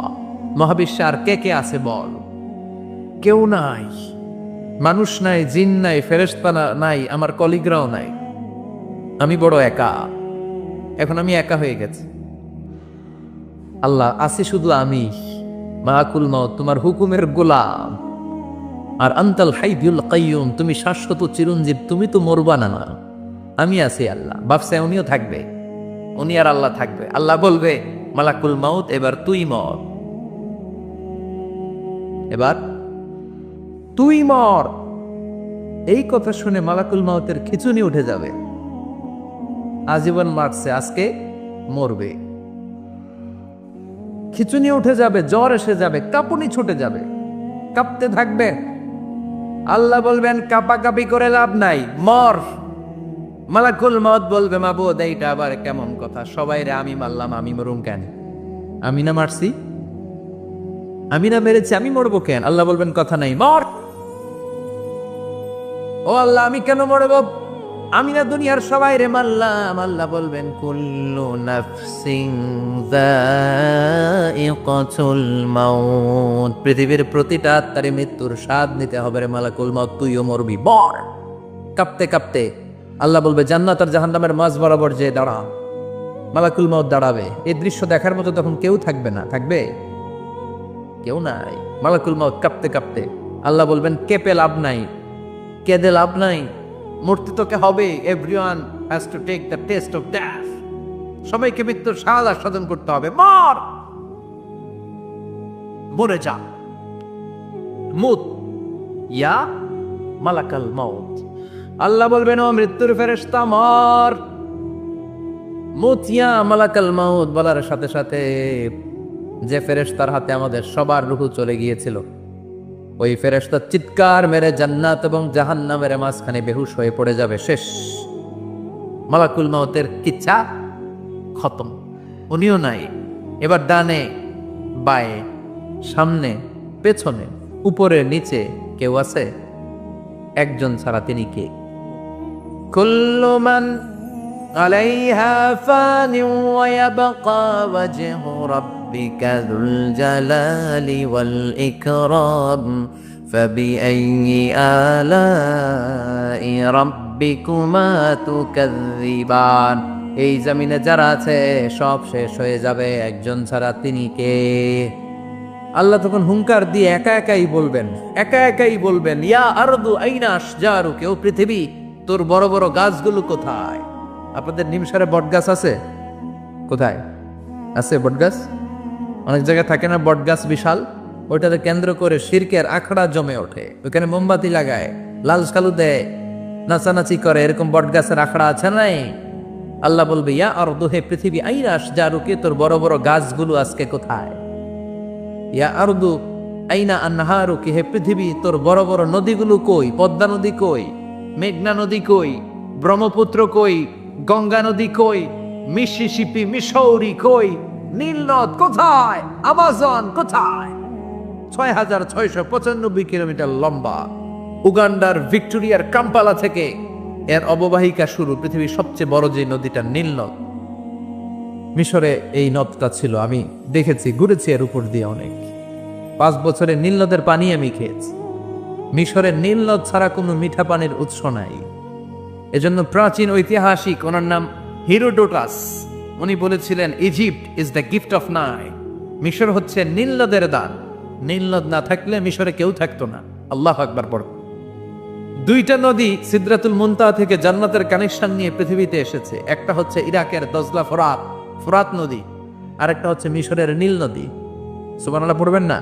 মহাবিশ্বে আর কে কে আছে বল। কেউ নাই, মানুষ নাই, জিন নাই, ফেরেশতা নাই, আমার কলিগরাও নাই। আমি বড় একা। এখন আমি একা হয়ে গেছি। আল্লাহ, আছি শুধু আমি, মালাকুল মাউত তোমার হুকুমের গোলাম। আর আনতাল হাইয়ুল কাইয়ুম, তুমি শাশ্বত চিরঞ্জীব, তুমি তো মরবা না। আমি আছি। আল্লাহ ভাবছে উনিও থাকবে, উনি আর আল্লাহ থাকবে। আল্লাহ বলবে, মালাকুল মাউত এবার তুই মর, এবার তুই মর। এই কথা শুনে মালাকুল মাউতের খিচুনি উঠে যাবে। আজীবন মারছে, আজকে মরবে। খিচুনি উঠে যাবে, জ্বর এসে যাবে, কাঁপুনি ছুটে যাবে, কাঁপতে থাকবে। আল্লাহ বলবেন, কাঁপাকাঁপি করে লাভ নাই, মর। মালাকুল মাউত বলবে, মাবুদ এইটা আবার কেমন কথা? সবাই রে আমি মারলাম, আমি মরুম কেন? আমি না মারছি, আমি না মেরেছি, আমি মরবো কেন? আল্লাহ বলবেন, কথা নাই, মর। ও আল্লাহ, আমি কেন মরব? আমি না দুনিয়ার সবাই রে মারলাম। আল্লাহ বলবেন, কুল্লু নাফসিন যায়িকাতুল মাউত, পৃথিবীর প্রতিটা আত্মারে মৃত্যুর স্বাদ নিতে হবে রে মালাকুল মাউত, তুইও মরবি, মর। কাঁপতে কাঁপতে আল্লাহ বলবে, জান্নাত আর জাহান্নামের মাঝ বরাবর যে দাঁড়া। মালাকুল মাউত দাঁড়াবে। এই দৃশ্য দেখার মতো তখন কেউ থাকবে না। থাকবে? কেউ নাই। মালাকুল মাউত কাঁপতে কাঁপতে আল্লাহ বলবেন, কেঁপে লাভ নাই, কেঁদে লাভ নাই, মরতে তোকে হবে। Everyone has to take the test of death, সবাইকে মৃত্যুর স্বাদ আস্বাদন করতে হবে। মর, মরে যা, মুত ইয়া মালাকাল মাউত। আল্লাহ বলবেন, ও মৃত্যুর ফেরেশতা মর, মুত ইয়া মালাকাল মাউত। বলার সাথে সাথে যে ফেরেশতার হাতে আমাদের সবার রূহ চলে গিয়েছিল, ওই ফেরেশতা চিৎকার মেরে জান্নাত এবং জাহান্নামের মাঝখানে বেহুশ হয়ে পড়ে যাবে। শেষ। মালাকুল মাউতের কিচ্ছা খতম, উনিও নাই। এবার ডানে বায়ে, সামনে পেছনে, উপরে নিচে কেউ আছে? একজন ছাড়া, তিনি কে? কুল্লু মান আলাইহা ফানি ওয়া ইয়াবকা ওয়াজহু রাব্বিকা যুল জালালি ওয়াল ইকরাম ফাবিআইয়ি আলাই রাব্বিকুমা তুকাযযিবান। এই জমিনে যারা আছে সব শেষ হয়ে যাবে, একজন ছাড়া, তিনি কে? আল্লাহ তখন হুঙ্কার দিয়ে একা একাই বলবেন, ইয়া আরদু আইনা আশজারুকা, ও পৃথিবী তোর বড় বড় গাছগুলো কোথায়? আপনাদের নিমসারে বট গাছ আছে? কোথায় আছে বট গাছ? অনেক জায়গায় থাকে না বট গাছ বিশাল, ওইটাতে কেন্দ্র করে শিরকের আখড়া জমে ওঠে, ওখানে মোমবাতি লাগায়, লাল সালু দেয়, নাচানাচি করে, এরকম বট গাছের আখড়া আছে নাই? আল্লাহ বলবে, ইয়া আরদু, হে পৃথিবী, আইনা আশজারুকা, তোর বড় বড় গাছগুলো আজকে কোথায়? ইয়া আরদু আইনা আনহারু কি, হে পৃথিবী তোর বড় বড় নদীগুলো কই? পদ্মা নদী কই? মেঘনা নদী কই? ব্রহ্মপুত্র কই? গঙ্গা নদী কই? মিসিসিপি, মিসৌরি কই? নীল নদ কোথায়? আমাজন কোথায়? 6,695 কিলোমিটার লম্বা। উগান্ডার ভিক্টোরিয়ার কাম্পালা থেকে এর অববাহিকা শুরু। পৃথিবীর সবচেয়ে বড় যে নদীটা নীল নদ, মিশরে এই নদটা ছিল। আমি দেখেছি, ঘুরেছি এর উপর দিয়ে অনেক। 5 বছরে নীল নদের পানি আমি খেয়েছি। মিশরের নীল নদ ছাড়া কোনো মিঠা পানির উৎস নাই। এজন্য প্রাচীন ঐতিহাসিক, ওনার নাম হিরোডোটাস, উনি বলেছিলেন Egypt is the gift of Nile. মিশর হচ্ছে নীল নদের দান। নীল নদ না থাকলে মিশরে কেউ থাকতো না। আল্লাহু আকবার পড়ো। 2টা নদী সিদরাতুল মুনতাহা থেকে জান্নাতের কানেকশন নিয়ে পৃথিবীতে এসেছে। একটা হচ্ছে ইরাকের দজলা ফোরাত নদী, আর একটা হচ্ছে মিশরের নীল নদী। সুবহানাল্লাহ পড়বেন না?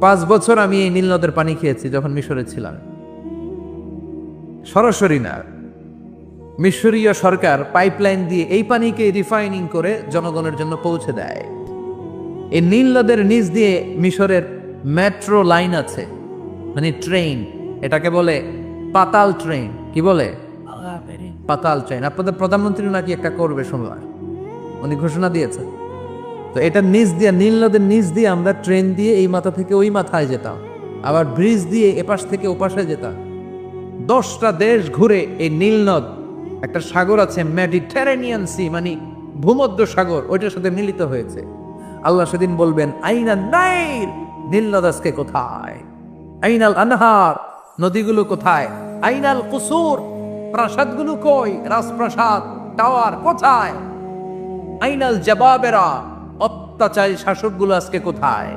5 বছর আমি এই নীল নদের পানি খেয়েছি যখন মিশরে ছিলাম। সরাসরি না, মিশরীয় সরকার পাইপলাইন দিয়ে এই পানিকে রিফাইনিং করে জনগণের জন্য পৌঁছে দেয়। এই নীল নদের নিচ দিয়ে মিশরের মেট্রো লাইন আছে, মানে ট্রেন। এটাকে বলে পাতাল ট্রেন। কি বলে? পাতাল ট্রেন। আপনাদের প্রধানমন্ত্রী নাকি একটা করবে শুনলাম, উনি ঘোষণা দিয়েছে। তো এটা নিচ দিয়ে, নীল নদের নিচ দিয়ে আমরা ট্রেন দিয়ে এই মাথা থেকে ওই মাথায় যেতাম, আবার ব্রিজ দিয়ে এপাশ থেকে ওপাশে যেতাম। 10টা দেশ ঘুরে এই নীল নদ, একটা সাগর আছে মেডিটেরেনিয়ান সি, মানে ভূমধ্য সাগর, ওইটার সাথে মিলিত হয়েছে। আল্লাহ সেদিন বলবেন আইনা নাইল, নীল নদ আজকে কোথায়? আইনাল আনহার, নদীগুলো কোথায়? আইনাল কুসুর, প্রাসাদগুলো কই? রাজপ্রাসাদ, টাওয়ার কোথায়? আইনাল জাবাবেরা, অত্যাচারী শাসকগুলো আজকে কোথায়?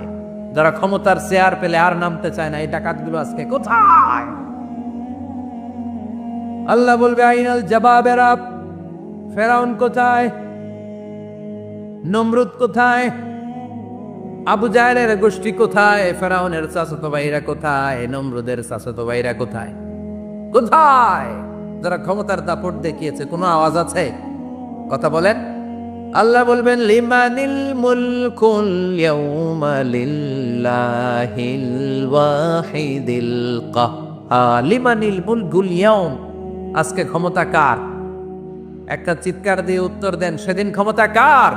যারা ক্ষমতার চেয়ার পেলে আর নামতে চায় না, এই ডাকাতগুলো আজকে কোথায়? আল্লাহ বলবে আইনাল জাবাবেরা, ফেরাউন কোথায়? নমরুদ কোথায়? আবু জাহেলের গোষ্ঠী কোথায়? ফেরাউনের চাচাতো ভাইরা কোথায়? নমরুদের চাচাতো ভাইরা কোথায়? কোথায়? যারা ক্ষমতার দাপট দেখিয়েছে, কোনো আওয়াজ আছে? কথা বলেন। আল্লাহ বলবেন লিমানিল মুলকুল ইয়াউমা লিল্লাহিল ওয়াহিদিল কাহ্হার। লিমানিল মুলকুল ইয়াউম, আজকে ক্ষমতা কার? একটা চিৎকার দিয়ে উত্তর দেন, সেদিন ক্ষমতা কার?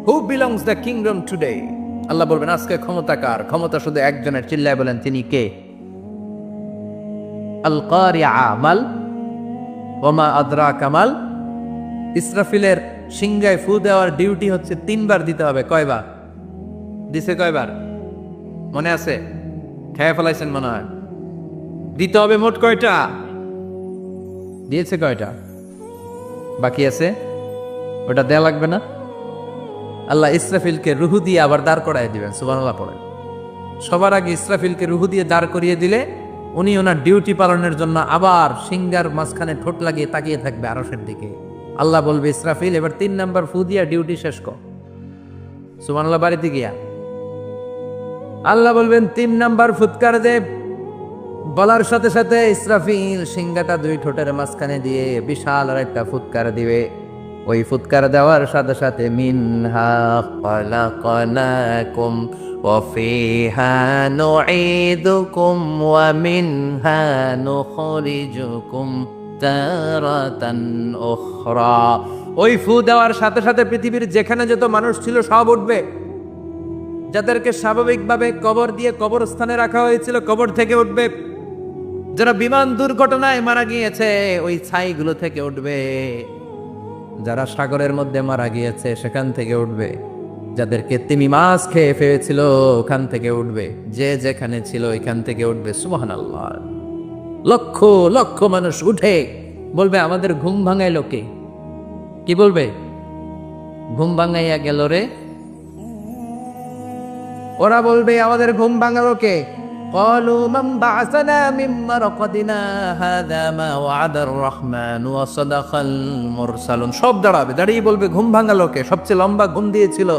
Who belongs the kingdom today? আল্লাহ বলবেন আজকে ক্ষমতা কার? ক্ষমতা শুধু একজনের। চিল্লায় বলেন, তিনি কে? আল কারিআ মাল ওয়া মা আদরাকা মাল। ইসরাফিলের সিংহায় ফু দেওয়ার ডিউটি হচ্ছে 3 বার দিতে হবে। কয়বার দিছে? কয়বার মনে আছে? খেয়ে ফেলাইছেন মনে হয়। দিতে হবে মোট কয়টা? দিয়েছে কয়টা? বাকি আছে, ওটা দেয়া লাগবে না? আল্লাহ ইসরাফিলকে রুহু দিয়ে আবার দাঁড় করাই দিবেন। সুবহানাল্লাহ পড়েন। সবার আগে ইসরাফিলকে রুহু দিয়ে দাঁড় করিয়ে দিলে উনি ওনার ডিউটি পালনের জন্য আবার সিংহার মাঝখানে ঠোঁট লাগিয়ে তাকিয়ে থাকবে আরশের দিকে। আল্লাহ বলবে ইসরাফিল এবার 3 নাম্বার ফু দিয়া ডিউটি শেষ কর। সুবহানাল্লাহ। বাড়িতে গিয়া আল্লাহ বলবেন 3 নাম্বার ফুৎকার দে। বলার সাথে সাথে ইসরাফিল সিংহাটা 2 ঠোঁটের মাঝখানে দিয়ে বিশাল আর একটা ফুৎকার দিবে। ওই ফুৎকার দেওয়ার সাথে সাথে মিনহা খালাকনাকুম ওয়া ফিহা নুঈদুকুম ওয়া মিনহা নুখরিজুকুম তারাতান উখরা। ওই ফু দেওয়ার সাথে সাথে পৃথিবীর যেখানে যত মানুষ ছিল সব উঠবে। যাদেরকে স্বাভাবিকভাবে কবর দিয়ে কবরস্থানে রাখা হয়েছিল, কবর থেকে উঠবে। যারা বিমান দুর্ঘটনায় মারা গিয়েছে, ওই ছাইগুলো থেকে উঠবে। যারা সাগরের মধ্যে মারা গিয়েছে, সেখান থেকে উঠবে। যাদেরকে তিমি মাছ খেয়ে ফেলেছিল, ওখান থেকে উঠবে। যে যেখানে ছিল ওইখান থেকে উঠবে। সুবহানাল্লাহ। লক্ষ লক্ষ মানুষ উঠে বলবে আমাদের ঘুম ভাঙাইলো কে? কি বলবে? ঘুম ভাঙাইয়া গেল রে। ওরা বলবে আমাদের ঘুম ভাঙালো কে? قالوا من بعثنا من مرقدنا هذا ما وعد الرحمن وصدق المرسلون। সব দাঁড়াবে, দাঁড়িয়ে বলবে ঘুম ভাঙালো কে? সবচেয়ে লম্বা ঘুম দিয়েছিল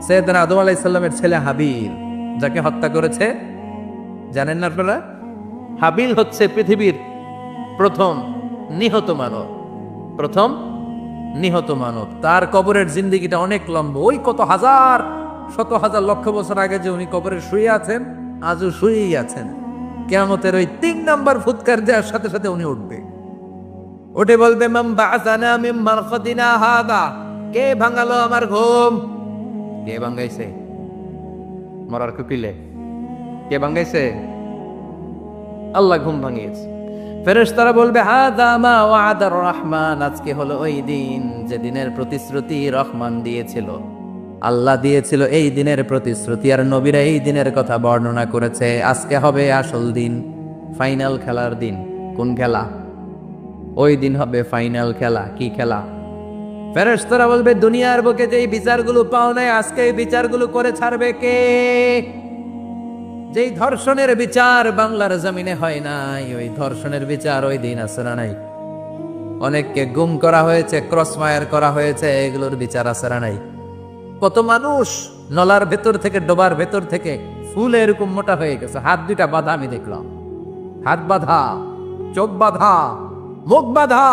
সাইয়েদনা আদম আলাইহিস সালামের ছেলে হাবিল, যাকে হত্যা করেছে। জানেন না আপনারা? হাবিল হচ্ছে পৃথিবীর প্রথম নিহত মানব। প্রথম নিহত মানব। তার কবরের জিন্দেগিটা অনেক লম্বা। ওই কত হাজার শত হাজার লক্ষ বছর আগে যে উনি কবরে শুয়ে আছেন, আজও শুয়েই আছেন। কিয়ামতের ওই 3 নাম্বার ফুৎকার দেওয়ার সাথে সাথে উনি উঠবে, উঠে বলবে মান বা'আসানা মিন মারকাদিনা হাদা, কে ভাঙালো আমার ঘুম? কে ভাঙাইছে? মরার কুকিলে কে ভাঙাইছে? আল্লাহ ঘুম ভাঙিয়েছে। ফেরেশতারা বলবে হাদা মা ওয়াদার রহমান, আজকে হলো ওই দিন যে দিনের প্রতিশ্রুতি রহমান দিয়েছিল, আল্লাহ দিয়েছিল এই দিনের প্রতিশ্রুতি, আর নবীরা এই দিনের কথা বর্ণনা করেছে। আজকে হবে আসল দিন, ফাইনাল খেলার দিন। কোন খেলা? ওই দিন হবে ফাইনাল খেলা। কি খেলা? ফেরেশতারা বলবে দুনিয়ার বুকে যেই বিচারগুলো পাও নাই, আজকে এই বিচারগুলো করে ছাড়বে কে? যেই ধর্ষণের বিচার বাংলার জমিনে হয় নাই, ওই ধর্ষণের বিচার ওই দিন আছে না নাই? অনেককে গুম করা হয়েছে, ক্রস ফায়ার করা হয়েছে, এগুলোর বিচার আছে না নাই? কত মানুষ নলার ভেতর থেকে, ডোবার ভেতর থেকে ফুলে এরকম মোটা হয়ে গেছে, হাত দুইটা বাঁধা, আমি দেখলাম হাত বাঁধা, চোখ বাঁধা, মুখ বাঁধা,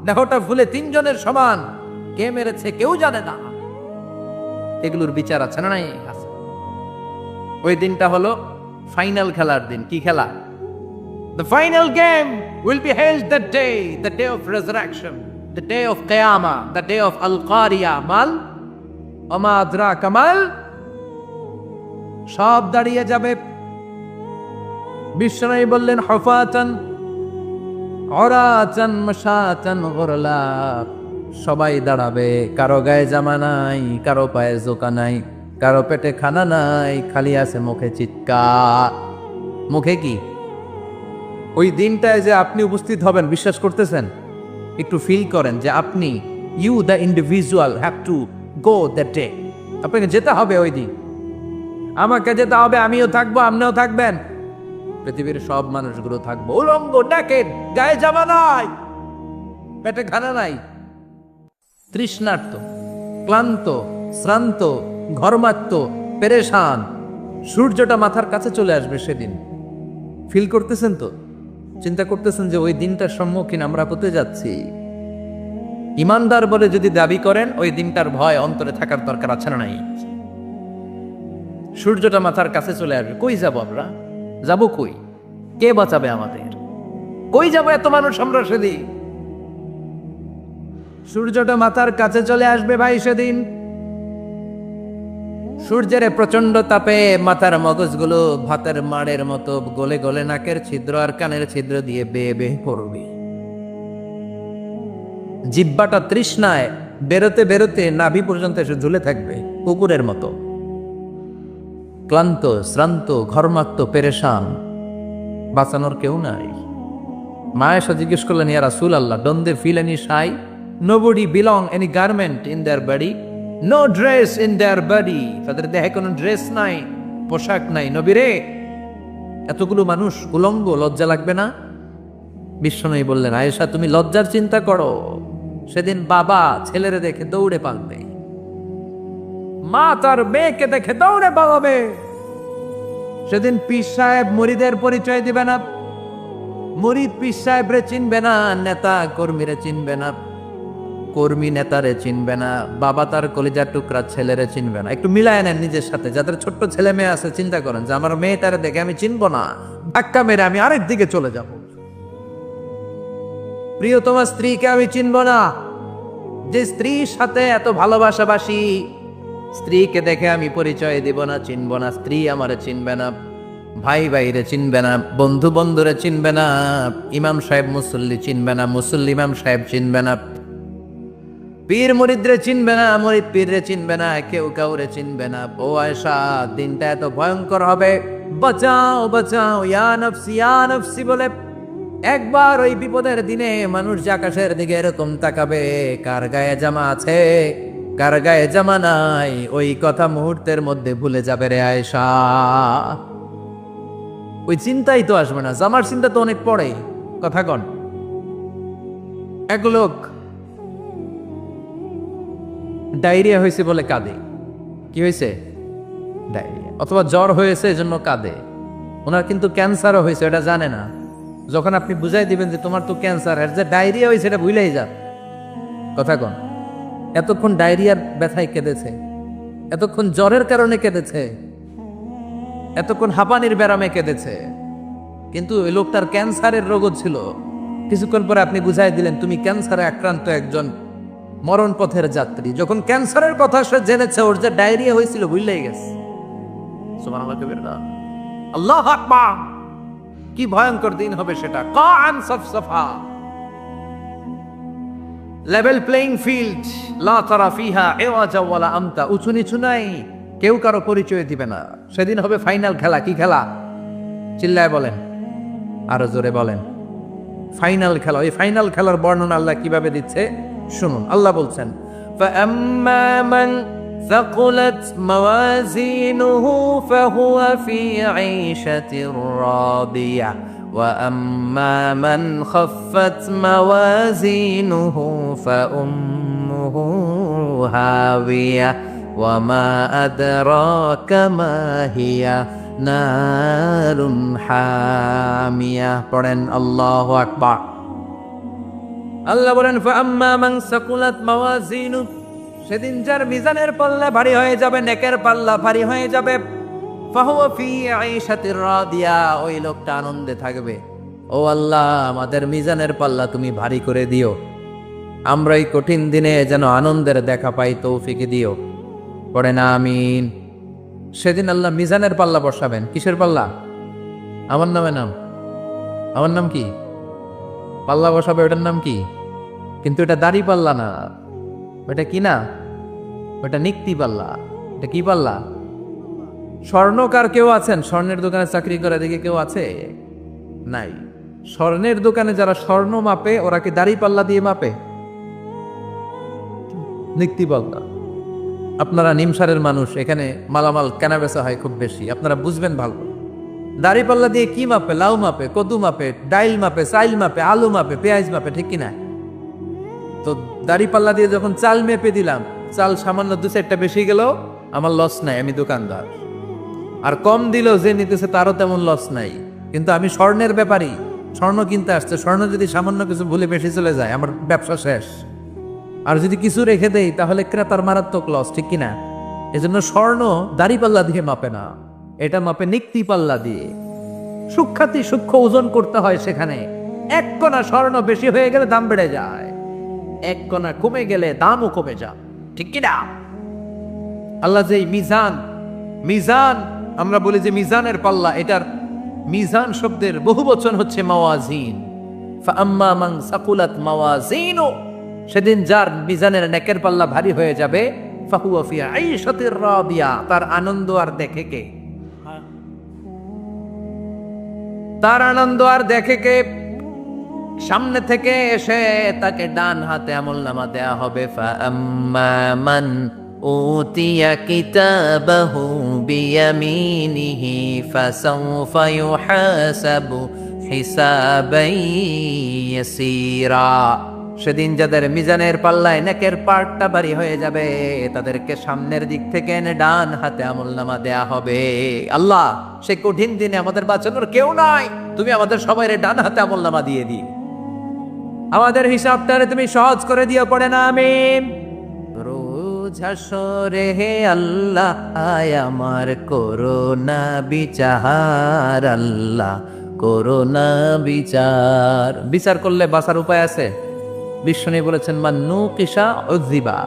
দেহটা ফুলে 3 জনের সমান। কে মেরেছে কেউ জানে না। এগুলোর বিচার আছে না নাই? আছে। ওই দিনটা হলো ফাইনাল খেলার দিন। কি খেলা? The final game will be held that day, the day of resurrection, the day of Qiyamah, the day of Al-Qari'ah, mal ওমা আদরাকা মাল। সব দাঁড়িয়ে যাবে। বিশ্বনবী বললেন হুফাতান উরাতান মাশাতান গুরলা, সবাই দাঁড়াবে, কারো গায়ে জামা নাই, কারো পায়ে জোকা নাই, কারো পেটে খানা নাই, খালি আছে মুখে চিৎকার। মুখে কি? ওই দিনটায় যে আপনি উপস্থিত হবেন, বিশ্বাস করতেছেন? একটু ফিল করেন যে আপনি, you the individual have to go that day. আপনাকে যেতে হবে ওই দিন, আমাকে যেতে হবে, আমিও থাকবো, আপনিও থাকবেন, পৃথিবীর সব মানুষগুলো থাকবো উলঙ্গ, নাকেদ, গায়ে জামা নাই, পেটে খানা নাই, তৃষ্ণার্ত, ক্লান্ত, শ্রান্ত, ঘর্মাক্ত, পেরেশান। সূর্যটা মাথার কাছে চলে আসবে সেদিন। ফিল করতেছেন তো? চিন্তা করতেছেন যে ওই দিনটার সম্মুখীন আমরা হতে যাচ্ছি? ইমানদার বলে যদি দাবি করেন, ওই দিনটার ভয় অন্তরে থাকার দরকার আছে না নাই? সূর্যটা মাথার কাছে চলে আসবে, কই যাব আমরা? যাব কই? কে বাঁচাবে আমাদের? কই যাব এত মানুষ আমরা সেদিন? সূর্যটা মাথার কাছে চলে আসবে ভাই সেদিন। সূর্যের প্রচন্ড তাপে মাথার মগজগুলো ভাতের মাড়ের মতো গলে গলে নাকের ছিদ্র আর কানের ছিদ্র দিয়ে বেয়ে বেয়ে পড়বে। জিহ্বাটা তৃষ্ণায় বেরোতে বেরোতে নাভি পর্যন্ত এসে ঝুলে থাকবে কুকুরের মতো। ক্লান্ত, শ্রান্ত, ঘর্মাক্ত, পেরেশান, বাঁচানোর কেউ নাই। মা এসে জিজ্ঞেস করলেন, ইয়া রাসূলুল্লাহ, don't they feel any shy? Nobody belong any garment in their body, no dress in their body. তাদের দেহে কোনো ড্রেস নাই, পোশাক নাই। নবীরে, এতগুলো মানুষ উলঙ্গ, লজ্জা লাগবে না? বিশ্বনবী বললেন, আয়েশা তুমি লজ্জার চিন্তা করো, সেদিন বাবা ছেলেরে দেখে দৌড়ে পালাবে, মা তার মেয়েকে দেখে দৌড়ে পালাবে। সেদিন পীর সাহেব মুরিদের পরিচয় দিবে না, মুরিদ পীর সাহেবরে চিনবে না, নেতা কর্মীরে চিনবে না, কর্মী নেতারে চিনবে না, বাবা তার কলিজার টুকরা ছেলেরে চিনবে না। একটু মিলায় নেন নিজের সাথে। যাদের ছোট্ট ছেলে মেয়ে আছে, চিন্তা করেন যে আমার মেয়েটারে দেখে আমি চিনবো না, ধাক্কা মেরে আমি আরেক দিকে চলে যাব। প্রিয়তমা স্ত্রীকে আমি চিনবো না, যে স্ত্রীর সাথে এত ভালোবাসাবাসি, স্ত্রীকে দেখে আমি পরিচয় দিব না, চিনবো না। স্ত্রী আমারে চিনবে না, ভাই ভাইরে চিনবে না, বন্ধু বন্ধুরে চিনবে না, ইমাম সাহেব মুসল্লি চিনবে না, মুসল্লি ইমাম সাহেব চিনবে না, পীর মুরিদরে চিনবে না, মুরিদ পীররে চিনবে না, কেউ কাউরে চিনবে না। ও আয়েশা, দিনটা এত ভয়ঙ্কর হবে, বাঁচাও বাঁচাও, ইয়া নফসি বলে একবার ওই বিপদের দিনে মানুষ যে আকাশের দিকে এরকম তাকাবে, কার গায়ে জামা আছে কার গায়ে জামা নাই, ওই কথা মুহূর্তের মধ্যে ভুলে যাবে রে আয়েশা। ওই চিন্তাই তো আসবে না, জামার চিন্তা তো অনেক পরে। কথা কন। এক লোক ডায়রিয়া হয়েছে বলে কাঁদে। কি হয়েছে? ডায়রিয়া। অথবা জ্বর হয়েছে এজন্য কাঁদে। ওনার কিন্তু ক্যান্সারও হয়েছে, এটা জানে না। যখন আপনি বুঝাই দিবেন যে তোমার তো ক্যান্সার, আর যে ডায়রিয়া হয়েছে এটা ভুলেই যান। কথা কন। এতক্ষণ ডায়রিয়ার ব্যথায় কেঁদেছে, এতক্ষণ জ্বরের কারণে কেঁদেছে, এতক্ষণ হাঁপানির ব্যারামে কেঁদেছে, কিন্তু ওই লোকটার ক্যান্সারের রোগও ছিল। কিছুক্ষণ পরে আপনি বুঝাই দিলেন তুমি ক্যান্সারে আক্রান্ত একজন মরণ পথের যাত্রী। যখন ক্যান্সারের কথা সে জেনেছে, ওর যে ডায়রিয়া হয়েছিল ভুলেই গেছে। সুবহানাল্লাহ কবিরা, আল্লাহু আকবার। কি ভয়ঙ্কর দিন হবে সেটা। কান সফসফা, লেভেল প্লেইং ফিল্ড, লা তারা ফিহা ইওয়াজা ওয়ালা আমতা, উঁচু নিচু নাই, কেউ কারো পরিচয় দিবে না। সেদিন হবে ফাইনাল খেলা। কি খেলা? চিল্লায় বলেন, আরো জোরে বলেন। ফাইনাল খেলা। ওই ফাইনাল খেলার বর্ণনা আল্লাহ কিভাবে দিচ্ছে শুনুন। আল্লাহ বলছেন, فَأَمَّا مَنْ ثَقُلَتْ مَوَازِينُهُ فَهُوَ فِي عِيشَةٍ رَاضِيَةٍ وَأَمَّا مَنْ خَفَّتْ مَوَازِينُهُ فَأُمُّهُ هَاوِيَةٌ وَمَا أَدْرَاكَ مَا هِيَ نَارٌ حَامِيَةٌ। পড়েন আল্লাহু আকবার। আল্লাহ বলেন, ফাআম্মা মান সাকুলাত মাওয়াজিনু, সেদিন যার মিজানের পাল্লা ভারী হয়ে যাবে, নেকের পাল্লা ভারী হয়ে যাবে, ফাহুয়া ফি আইশাতির রাদিয়া, ওই লোকটা আনন্দে থাকবে। ও আল্লাহ, আমাদের মিজানের পাল্লা তুমি ভারী করে দিও, আমরা এই কঠিন দিনে যেন আনন্দের দেখা পাই, তৌফিক দিও। পড়েন আমিন। সেদিন আল্লাহ মিজানের পাল্লা বসাবেন। কিসের পাল্লা? আমার নামে নাম, আমার নাম কি? পাল্লা বসাবে, ওটার নাম কি? কিন্তু এটা দাড়ি পাল্লা না, ওটা কি না, ওটা নিক্তি পাল্লা। এটা কি পাল্লা? স্বর্ণকার কেউ আছেন? স্বর্ণের দোকানে চাকরি করে দেখে কেউ আছে? নাই। স্বর্ণের দোকানে যারা স্বর্ণ মাপে, ওরা কি দাড়ি পাল্লা দিয়ে মাপে? নিক্তি পাল্লা। আপনারা নিমসারের মানুষ, এখানে মালামাল কেনা বেচা হয় খুব বেশি, আপনারা বুঝবেন ভালো। দাড়ি পাল্লা দিয়ে কি মাপে? লাউ মাপে, কদু মাপে, ডাইল মাপে, চাইল মাপে, আলু মাপে, পেঁয়াজ মাপে, ঠিক কিনা? তো দাড়ি পাল্লা দিয়ে যখন চাল মেপে দিলাম, চাল সামান্য 2-4টা বেশি গেল, আমার লস নাই, আমি দোকানদার। আর কম দিল যে নিতেছে, তারও তেমন লস নাই। কিন্তু আমি স্বর্ণের ব্যাপারী, স্বর্ণ কিনতে আসছে, স্বর্ণ যদি সামান্য কিছু ভুলে বেশি চলে যায়, আমার ব্যবসা শেষ। আর যদি কিছু রেখে দেই, তাহলে ক্রেতার মারাত্মক লস, ঠিক কিনা? এজন্য স্বর্ণ দাড়ি পাল্লা দিয়ে মাপে না, এটা মাপে নিক্তি পাল্লা দিয়ে। সূক্ষ্মাতি সূক্ষ্ম ওজন করতে হয় সেখানে। এক কণা স্বর্ণ বেশি হয়ে গেলে দাম বেড়ে যায়, এক কণা কমে গেলে দামও কমে যায়, ঠিক কিনা? আল্লাহ যে মিজান, মিজান আমরা বলি যে মিজানের পাল্লা, এটার মিজান শব্দের বহু বচন হচ্ছে মাওয়াজিন। ফাআম্মা মান সাকুলাত মাওয়াজিনু, সেদিন যার মিজানের নেকের পাল্লা ভারী হয়ে যাবে, ফাহুয়া ফি আইশাতির রাদিয়া, তার আনন্দ আর দেখে কে? তার আনন্দ আর দেখে কে? সামনে থেকে এসে তাকে ডান হাতে আমলনামা দেয়া হবে। ফাআম্মা মান উতিয়া কিতাবাহু বিয়ামিনিহি ফাসাউফা ইউহাসাবু হিসাবান ইয়াসীরা, সেদিন যাদের মিজানের পাল্লায় নেকের পার্টটা ভারী হয়ে যাবে, তাদেরকে সামনের দিক থেকে এনে ডান হাতে আমলনামা দেয়া হবে। আল্লাহ, সে কঠিন দিনে আমাদের বাঁচানোর কেউ নাই, তুমি আমাদের সবাই ডান হাতে আমলনামা দিয়ে দিও, আমাদের হিসাবটারে তুমি সহজ করে দিও। পড়ে না আমিন। রোজ হাসরে হে আল্লাহ, আমার করোনা বিচার, আল্লাহ করোনা বিচার। বিচার করলে বাঁচার উপায় আছে? বিশ্বনী বলেছেন, মান্নু কিসা উযিবা,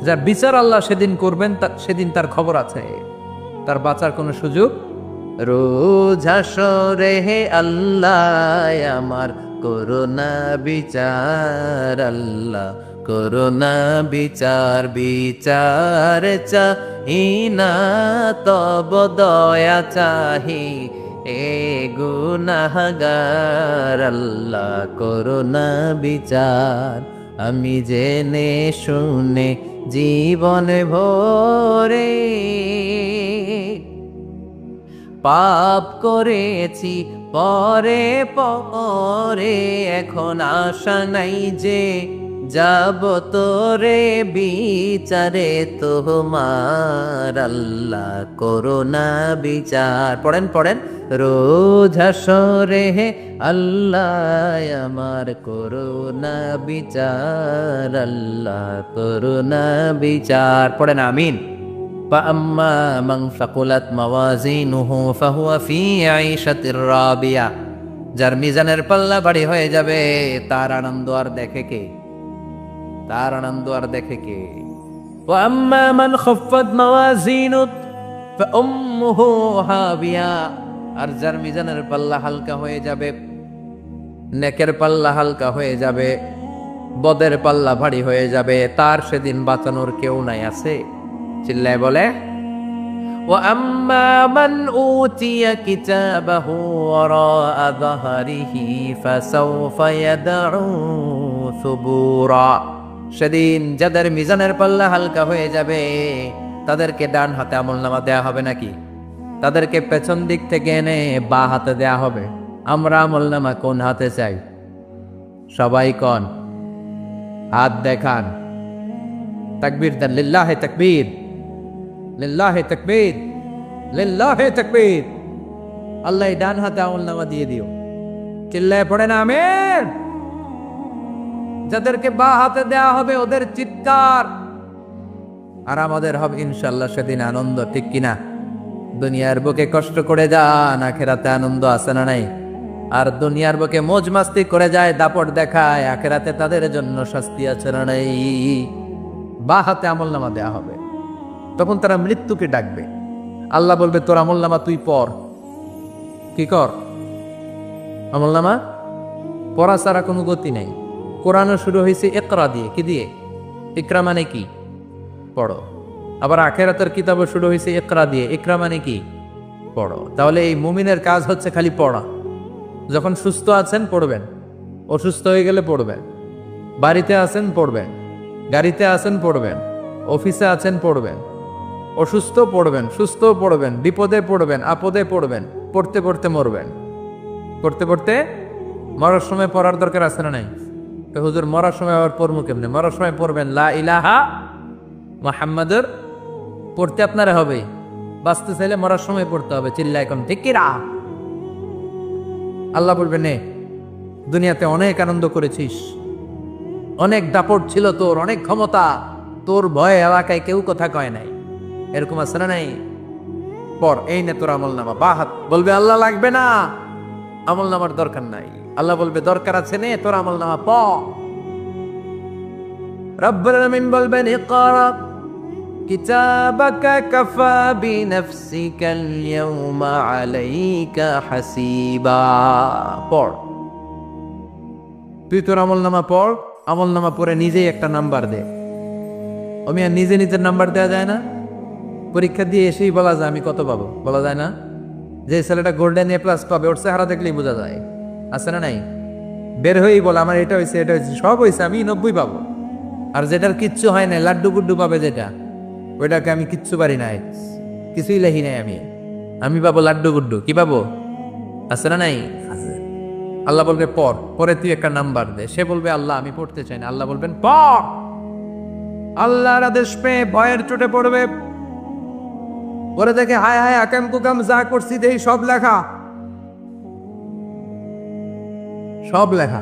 যার বিচার আল্লাহ সেদিন করবেন, সেদিন তার খবর আছে, তার বাঁচার কোনো সুযোগ। রোজ হাসরে হে আল্লাহ, আমার করোনা বিচার, আল্লাহ করোনা বিচার। বিচার চাহি না তব দয়া চাহি, এ গুনাহগার, আল্লাহ করোনা বিচার। আমি জেনে শুনে জীবন ভরে পাপ করেছি, পরে পরে এখন আশা নাই যে যাব তোরে বিচারে তোমার, আল্লাহ করোনা বিচার। পড়েন পড়েন, রোজ হাসরে হে আল্লাহ, আমার করোনা বিচার, আল্লাহ করোনা বিচার। পড়েন আমিন। فأما من ثقلت موازينه فهو في عيشة راضية যার মিজানের পাল্লা ভারী হয়ে যাবে তার আনন্দ আর দেখে কে, তার আনন্দ আর দেখে কে। وأما من خفت موازينه فأمه هاوية আর যার মিজানের পাল্লা হালকা হয়ে যাবে, নেকের পাল্লা হালকা হয়ে যাবে, বদের পাল্লা ভারী হয়ে যাবে, তার সেদিন বাঁচানোর কেউ নাই। আছে? চিল্লায় বলে وأما من أوتي كتابه وراء ظهره فسوف يدعو ثبورا সেদিন যাদের মিজানের পাল্লা হালকা হয়ে যাবে তাদেরকে ডান হাতে আমলনামা দেয়া হবে নাকি? তাদেরকে পেছন দিক থেকে এনে বা হাতে দেয়া হবে। আমরা আমলনামা কোন হাতে চাই? সবাই কোন হাত দেখান, তাকবীর দেন, লিল্লাহে তাকবীর, লিল্লাহে তাকবীর, লিল্লাহে তাকবীর। আল্লাহ ডান হাতে আমলনামা দিয়ে দিও। চিল্লায় পড়েন আমিন। যাদেরকে বা হাতে দেয়া হবে ওদের চিৎকার, আর আমাদের হবে ইনশাআল্লাহ সেদিন আনন্দ। ঠিক কিনা? দুনিয়ার বুকে কষ্ট করে যান, আখেরাতে আনন্দ আছে না নাই? আর দুনিয়ার বুকে মौज মাস্তি করে যায়, দাপট দেখায়, আখেরাতে তাদের জন্য শাস্তি আছে না নাই? বা হাতে আমলনামা দেয়া হবে। তখন তারা মৃত্যুকে ডাকবে। আল্লাহ বলবে তোর আমলনামা তুই পড়। কি কর? আমলনামা পড়া ছাড়া কোনো গতি নাই। কোরআনও শুরু হয়েছে ইকরা দিয়ে। কি দিয়ে? ইকরা মানে কি? পড়ো। আবার আখেরাতের কিতাবও শুরু হয়েছে ইকরা দিয়ে। ইকরা মানে কি? পড়ো। তাহলে এই মুমিনের কাজ হচ্ছে খালি পড়া। যখন সুস্থ আছেন পড়বেন, অসুস্থ হয়ে গেলে পড়বেন, বাড়িতে আছেন পড়বেন, গাড়িতে আছেন পড়বেন, অফিসে আছেন পড়বেন, অসুস্থ পড়বেন, সুস্থ পড়বেন, বিপদে পড়বেন, আপদে পড়বেন, পড়তে পড়তে মরবেন। পড়তে পড়তে মরার সময় পড়ার দরকার আছে না নাই? তো হুজুর মরার সময় আবার পড়বো কেমনে? মরার সময় পড়বেন লা ইলাহা মুহাম্মাদুর। পড়তে আপনারা হবে, বাঁচতে চাইলে মরার সময় পড়তে হবে। চিল্লা এখন ঠিক কি রা? আল্লাহ বলবেন নে, দুনিয়াতে অনেক আনন্দ করেছিস, অনেক দাপট ছিল তোর, অনেক ক্ষমতা, তোর ভয়ে এলাকায় কেউ কথা কয় নাই। এরকম আছে না নাই? পর এই নে তোর আমলনামা। বা হাত বলবে আল্লাহ লাগবে না, আমলনামার দরকার নাই। আল্লাহ বলবে দরকার আছে, নে তোর আমলনামা প। রব্বুল আলামিন বলবেন ইকরা কিতাবাকা কাফা বিনাফসিকাল ইয়াউমা আলাইকা হাসিবা। পড়, তুই তোর আমলনামা পড়। আমলনামা পড়ে নিজেই একটা নাম্বার দে। আমি আর নিজে নিজের নাম্বার দেওয়া যায় না? পরীক্ষা দিয়ে এসেই বলা যায় আমি কত পাবো? বলা যায় না? যে ছেলেটা গোল্ডেন এ প্লাস পাবে ওর চেহারা দেখলেই বোঝা যায়। আছে না নাই? বের হয়েই বলে আমার এটা হয়েছে, এটা হয়েছে, সব হয়েছে, আমি 90 পাবো। আর যেটার কিচ্ছু হয় নাই, লাড্ডু গুড্ডু পাবে যেটা, ওইটাকে আমি কিচ্ছু পারি নাই, কিছুই লেখি নাই, আমি পাবো লাড্ডু গুড্ডু। কি পাবো? আছে না নাই? আল্লাহ বলবে পড়, পরে তুই একটা নাম্বার দে। সে বলবে আল্লাহ আমি পড়তে চাই না। আল্লাহ বলবেন পড়। আল্লাহর আদেশ পেয়ে ভয়ের চোটে পড়বে। পরে দেখে হায় হায় আকাম কুকাম যা করছি দেই সব লেখা, সব লেখা,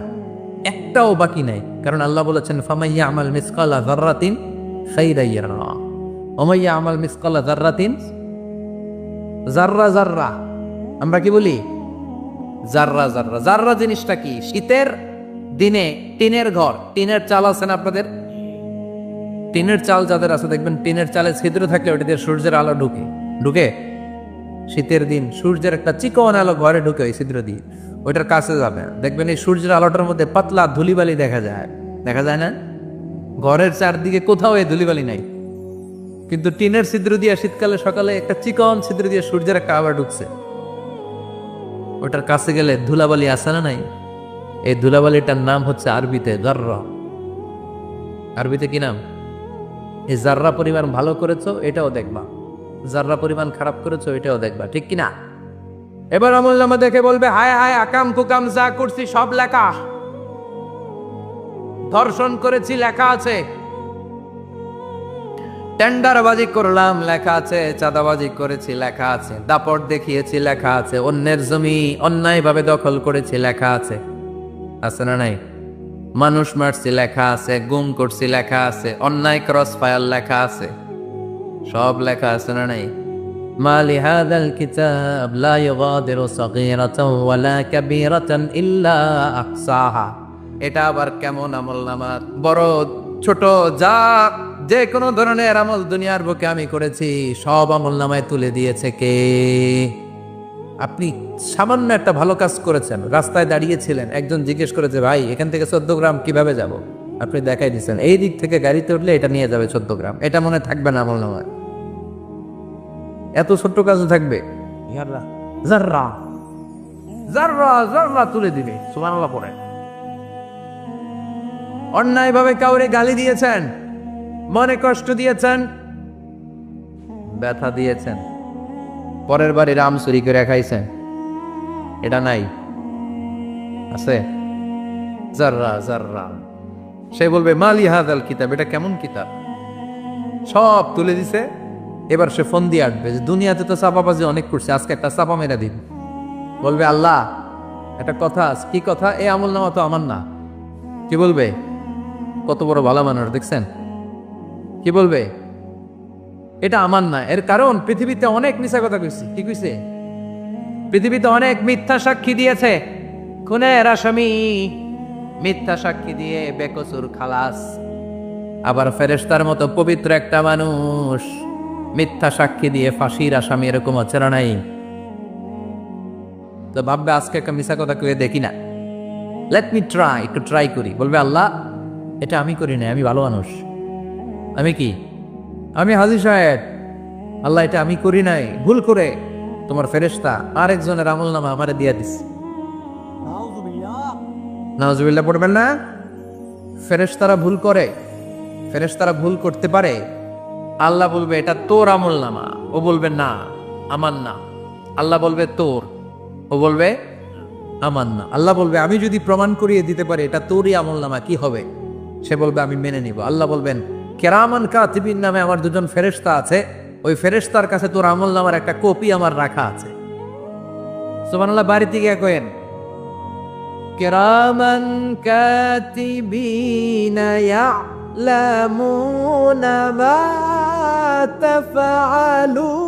একটাও বাকি নাই। কারণ আল্লাহ বলেছেন ফামাইয়া আমাল মিসকালা যাররাতিন খাইরান ইয়ারা ওয়া মাইয়া আমাল মিসকালা যাররাতিন, জাররা জাররা আমরা কি বলি? জাররা জাররা। জাররা জিনিসটা কি? শীতের দিনে টিনের ঘর, টিনের চাল আছে না আপনাদের? টিনের চাল যাদের আছে দেখবেন টিনের চালে ছিদ্র থাকলে ওটা দিয়ে সূর্যের আলো ঢুকে ঢুকে। শীতের দিন সূর্যের একটা চিকন আলো ঘরে ঢুকে ওই ছিদ্র দিয়ে, ওইটার কাছে যাবে, দেখবেন এই সূর্যের আলোটার মধ্যে পাতলা ধুলিবালি দেখা যায়। দেখা যায় না? ঘরের চারদিকে কোথাও এই ধুলিবালি নাই, কিন্তু টিনের ছিদ্র দিয়ে শীতকালে সকালে একটা চিকন ছিদ্র দিয়ে সূর্যের একটা আলো ঢুকছে। ওটার কাছে গেলে ধুলাবালি আসে না নাই? এই ধুলাবালিটার নাম হচ্ছে আরবিতে জাররা। আরবিতে কি নাম? এই জাররা পরিমাণ ভালো করেছো এটাও দেখবা, জাররা পরিমাণ খারাপ করেছো এটাও দেখবা। ঠিক কিনা? এবার আমলনামা দেখে বলবে হায় হায় আকাম কুকাম যা করছি সব লেখা, ধর্ষণ করেছি লেখা আছে, টেন্ডারবাজি করলাম লেখা আছে, চাঁদাবাজি করেছি লেখা আছে, দাপট দেখিয়েছি লেখা আছে, অন্যের জমি অন্যায়ভাবে দখল করেছি লেখা আছে। আছে না নাই? মানুষ মারছি লেখা আছে, গুম করছি লেখা আছে, অন্যায় ক্রস ফায়ার লেখা আছে, সব লেখা আছে না নাই? মা লিহাযাল কিতাব লা ইউগাদিরু সাগীরাতান ওয়ালা কাবীরাতান ইল্লা আহসাহা। এটা আবার কেমন আমলনামা? বড় ছোট যা যে কোনো ধরনের আমল দুনিয়ার বুকে আমি করেছি সব আমলনামায় তুলে দিয়েছে কে? আপনি সামান্য একটা ভালো কাজ করেছেন, রাস্তায় দাঁড়িয়েছিলেন, একজন জিজ্ঞেস করেছে ভাই এখান থেকে 14 গ্রাম কিভাবে যাব, আপনি দেখাই দিচ্ছেন এই দিক থেকে গাড়িতে উঠলে এটা নিয়ে যাবে 14 গ্রাম, এটা মনে থাকবে না আমলনামায়? এত ছোট্ট কাজও থাকবে? জাররা জাররা জাররা তুলে দিবে। সুবহানাল্লাহ পড়ে। অন্যায়ভাবে কাউরে গালি দিয়েছেন, মনে কষ্ট দিয়েছেন, ব্যথা দিয়েছেন, পরের বাড়ি রাম চুরি করে খাইছেন, এটা নাই? আছে? জাররা জাররা। সে বলবে মালি হাযাল কিতাব, এটা কেমন কিতাব? সব তুলে দিছে। এবার সে ফোন দিয়ে আসবে যে দুনিয়াতে তো চাপাবাজি অনেক করছে, আজকে একটা চাপা মেরে দিন। বলবে আল্লাহ একটা কথা আছে। কি কথা? এই আমলনামা তো আমার না। কি বলবে? কত বড় ভালো মানুষ দেখছেন? কি বলবে? এটা আমার না। এর কারণ পৃথিবীতে অনেক মিথ্যা কথা কইছে। কি কইছে? পৃথিবীতে অনেক মিথ্যা সাক্ষী দিয়েছে, খুনের আসামি মিথ্যা সাক্ষী দিয়ে বেকসুর খালাস। আবার ফেরেশতার মতো পবিত্র একটা মানুষ মিথ্যা সাক্ষী দিয়ে ফাঁসির আসামি, এরকম আছে না নাই? তো ভাববে আজকে একটা মিথ্যা কথা কয়ে দেখি না, লেট মি ট্রাই, একটু ট্রাই করি। বলবে আল্লাহ এটা আমি করি না, আমি ভালো মানুষ। আমি কি? আমি হাজী সাহেব। আল্লাহ এটা আমি করি নাই, ভুল করে তোমার ফেরেশতা আরেকজনের আমলনামা আমারে দিয়া দিছে। নাউজুবিল্লাহ পড়বেন না? ফেরেশতারা ভুল করে, ফেরেশতারা ভুল করতে পারে। আল্লাহ বলবে এটা তোর আমলনামা, ও বলবে না আমার না। আল্লাহ বলবে তোর, ও বলবে আমার না। আল্লাহ বলবে আমি যদি প্রমাণ করিয়ে দিতে পারি এটা তোরই আমলনামা, কি হবে? সে বলবে আমি মেনে নিব। আল্লাহ বলবেন কেরামান কাতিবিন নামে আমার দুজন ফেরেশতা আছে, ওই ফেরেশতার কাছে তোর আমলনামার একটা কপি আমার রাখা আছে। সুবহানাল্লাহ। বাড়িতে গিয়ে কয়েন কেরামান কাতিবিনা ইয়ালামুনা মা তাফআলুন।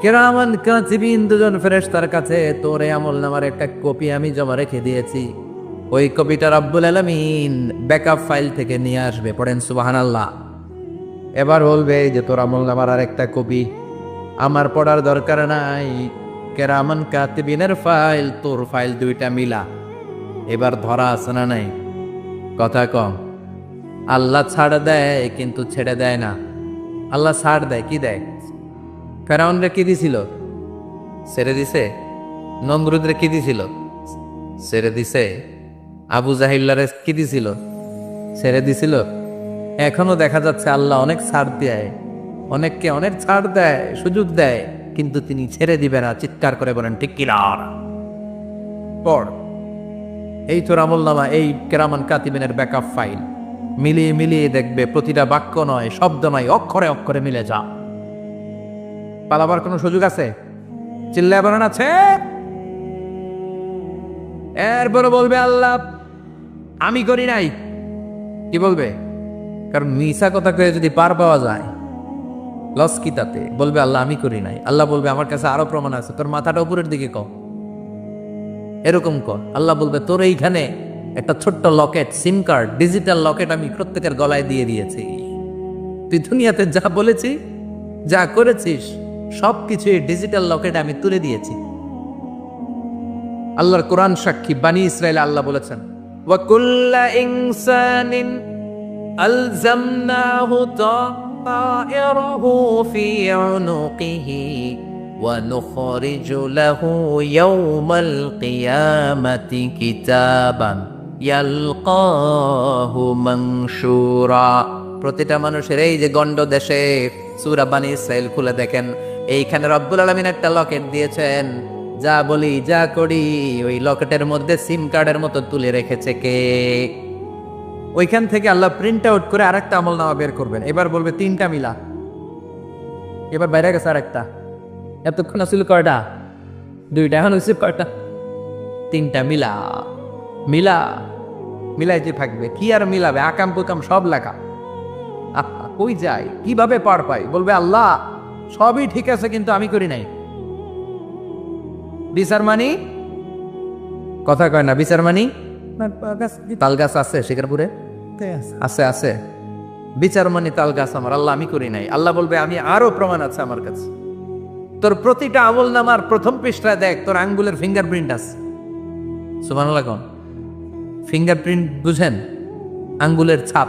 কেরামান কাতিবিন দুজন ফেরেশতার কাছে তোর এই আমলনামার একটা কপি আমি জমা রেখে দিয়েছি। ওই কপিটা রব্বুল আলামিন ব্যাকআপ ফাইল থেকে নিয়ে আসবে। পড়েন সুবহানাল্লাহ। এবার বলবে যে তোর আমলনামার আর একটা কপি আমার পড়ার দরকার নাই, কেরামান কাতিবিনের ফাইল তোর ফাইল দুইটা মিলা। এবার ধরা আছে না নাই? কথা কম। আল্লাহ ছাড় দেয় কিন্তু ছেড়ে দেয় না। আল্লাহ ছাড় দেয়, কি দেয়? ফেরাউনরে কি দিছিল? ছেড়ে দিছে। নমরুদরে কি দিছিল? ছেড়ে দিছে। আবু জাহিল্লারে কি দিছিল? ছেড়ে দিছিল। এখনো দেখা যাচ্ছে আল্লাহ অনেক ছাড় দেয়, অনেককে অনেক ছাড় দেয়, সুযোগ দেয়, কিন্তু তিনি ছেড়ে দিবে না। চিৎকার করে বলেন ঠিক কিনা? পড় এই তোর আমলনামা, এই কেরামান কাতিবিনের ব্যাকআপ ফাইল মিলিয়ে মিলিয়ে দেখবে প্রতিটা বাক্য নয়, শব্দ নয়, অক্ষরে অক্ষরে মিলে যা। পালাবার কোনো সুযোগ আছে? চিল্লায় বলেন আছে? এরপরে বলবে আল্লাহ আমি করি নাই। কি বলবে? কারণ মিশা কথা কয়ে যদি পার পাওয়া যায় লস কি তাতে? বলবে আল্লাহ আমি করি নাই। আল্লাহ বলবে আমার কাছে আরো প্রমাণ আছে, তোর মাথাটা উপরের দিকে কর, এরকম কর। আল্লাহ বলবে তোর এইখানে একটা ছোট্ট লকেট, সিম কার্ড, ডিজিটাল লকেট আমি প্রত্যেকের গলায় দিয়ে দিয়েছি। তুই দুনিয়াতে যা বলেছি, যা করেছিস সবকিছু এই ডিজিটাল লকেট আমি তুলে দিয়েছি। আল্লাহর কোরআন সাক্ষী। বানি ইসরাইল আল্লাহ বলেছেন ওয়া কুল্লা ইনসানিন আলজামনাহু তাইরাহু ফি উনুকিহি ওয়া নুখরিজু লাহু ইয়াওমাল কিয়ামাতি কিতাবান ইয়ালকাহু মানশুরা। প্রতিটা মানুষের এই যে গন্ড দেশে সূরা বানি ইসরাইল খুলে দেখেন, এইখানে রব্বুল আলামিন একটা লকেট দিয়েছেন। যা বলি যা করি ওই লকেটের মধ্যে সিম কার্ডের মতো তুলে রেখেছে কে? ওইখান থেকে আল্লাহ প্রিন্ট আউট করে আরেকটা আমলনামা বের করবেন। এবার বলবে তিনটা মিলা। এবার বাইরে গেছে আরেকটা। এতক্ষণ আসলে কয়টা? দুইটা। এখন হয়েছে কয়টা? তিনটা মিলা। মিলা মিলাইতে থাকবে, কি আর মিলাবে, আকাম কুকাম সব লেখা। আহা, কই যায়, কিভাবে পার পাই? বলবে আল্লাহ সবই ঠিক আছে কিন্তু আমি করি নাই। বিচার মানি কথা কয় না, বিচার মানি তাল গাছ আছে শিকারপুরে, আছে আছে, বিচার মানি তাল গাছ আমার, আল্লাহ আমি করি নাই। আল্লাহ বলবে আমি আরো প্রমাণ আছে আমার কাছে। তোর প্রতিটা আমল নামার প্রথম পৃষ্ঠায় দেখ তোর আঙ্গুলের ফিঙ্গারপ্রিন্ট আছে। সুবহানাল্লাহ কোন ফিঙ্গারপ্রিন্ট বুঝেন? আঙ্গুলের ছাপ।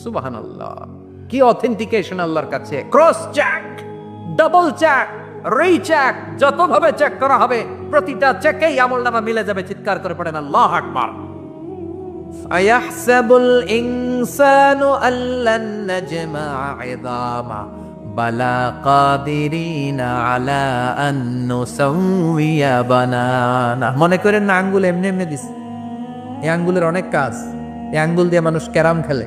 সুবহানাল্লাহ, কি অথেন্টিকেশন আল্লাহর কাছে। Cross check, double check, recheck, যতভাবে চেক করা হবে প্রতিটা চেকেই আমলনামা মিলে যাবে। চিৎকার করে পড়েন আল্লাহু আকবার। আয়াহসাবুল ইনসানু আল্লান নাজমা'a 'ইযামা বালা কাদিরিনা আলা আন নুসাউইয়া বানানা। মনে করেন না আঙ্গুল এমনি এমনি দিস, এই আঙ্গুলের অনেক কাজ। এই আঙ্গুল দিয়ে মানুষ ক্যারাম খেলে,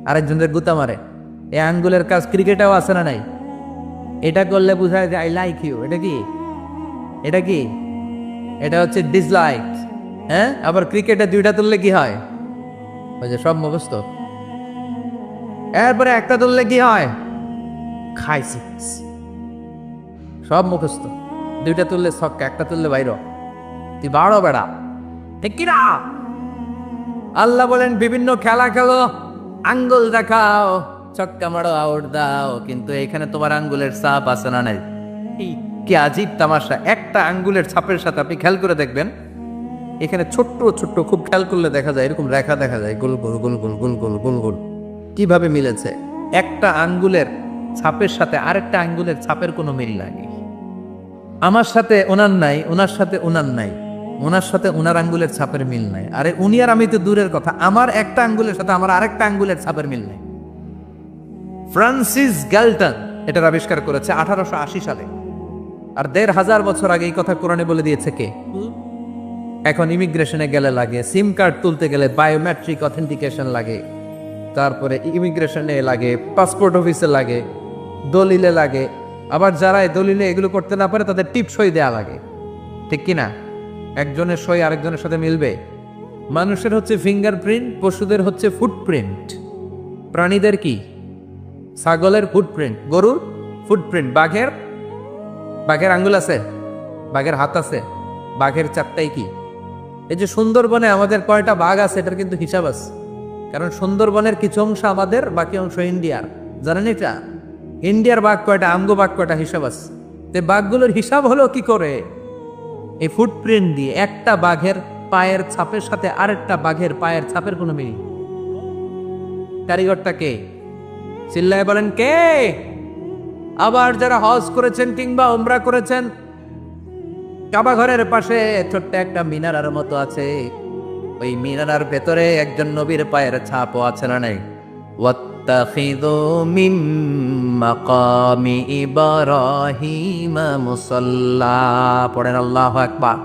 আরেকজনের গুতা মারে। এই আঙ্গুলের কাজ ক্রিকেটেও আছে না নাই? এটা করলে বোঝায় যে আই লাইক ইউ। এটা কি? এটা কি? এটা হচ্ছে ডিসলাইক। হ্যাঁ, আবার ক্রিকেটে দুইটা তুললে কি হয়? ওই যে সব মুখস্থ। এরপরে একটা তুললে কি হয়? খাইছি, সব মুখস্থ। দুইটা তুললে ছক্কা, একটা তুললে বাইর, তুই বাড়ো বেড়া, ঠিক কিনা? আল্লাহ বলেন বিভিন্ন খেলা খেলো, আঙ্গুল দেখাও, ছক্কা মারো, আউট দাও, কিন্তু এখানে তোমার আঙ্গুলের ছাপ আছে না নাই? কি আজীব তামাশা। একটা আঙ্গুলের ছাপের সাথে আপনি খেয়াল করে দেখবেন, এখানে ছোট্ট ছোট্ট, খুব খেয়াল করলে দেখা যায় এরকম রেখা দেখা যায়, গোল গোল গোল গোল গোল গোল গোল গোল। কিভাবে মিলেছে? একটা আঙ্গুলের ছাপের সাথে আরেকটা আঙ্গুলের ছাপের কোনো মিল নাই। আমার সাথে ওনার নাই, ওনার সাথে ওনার নাই, ওনার সাথে ওনার আঙ্গুলের ছাপের মিল নাই। আরে উনি আর আমি তো দূরের কথা, আমার একটা আঙ্গুলের সাথে আমার আরেকটা আঙ্গুলের ছাপের মিল নাই। ফ্রান্সিস গ্যালটন এটার আবিষ্কার করেছে 1880 সালে। আর 1500 বছর আগে এই কথা কোরআনে বলে দিয়েছে কে? এখন ইমিগ্রেশনে গেলে লাগে, সিম কার্ড তুলতে গেলে বায়োমেট্রিক অথেন্টিকেশন লাগে, তারপরে ইমিগ্রেশনে লাগে, পাসপোর্ট অফিসে লাগে, দলিলে লাগে। আবার যারা এই দলিলে এগুলো করতে না পারে তাদের টিপ সই দেয়া লাগে, ঠিক কিনা? একজনের সই আরেকজনের সাথে মিলবে। মানুষের হচ্ছে ফিঙ্গারপ্রিন্ট, পশুদের হচ্ছে ফুটপ্রিন্ট। প্রাণীদের কি? ছাগলের ফুটপ্রিন্ট, গরুর ফুটপ্রিন্ট, বাঘের আঙ্গুল আছে, বাঘের হাত আছে, বাঘের চারটাই কি? এই যে সুন্দরবনে আমাদের কয়টা বাঘ আছে এটার কিন্তু হিসাব আছে, কারণ সুন্দরবনের কিছু অংশ আমাদের, বাকি অংশ ইন্ডিয়ার। জানেন এটা? ইন্ডিয়ার বাঘ কয়টা, আমগো বাঘ কয়টা, হিসাব আছে। তো বাঘগুলোর হিসাব হলো কি করে? এই ফুটপ্রিন্ট দিয়ে। একটা বাঘের পায়ের ছাপের সাথে আরেকটা বাঘের পায়ের ছাপের কোনো মিল। কারিগরটা কে? চিল্লায় বলেন কে? আবার যারা হজ করেছেন কিংবা উমরা করেছেন, কাবা ঘরের পাশে ছোট্ট একটা মিনারার মতো আছে, ওই মিনারার ভেতরে একজন নবীর পায়ের ছাপও আছে না নাই? ওয়াত্তাখিযু মিন মাকামি ইব্রাহিম মুসাল্লা। পড়েন আল্লাহু আকবার।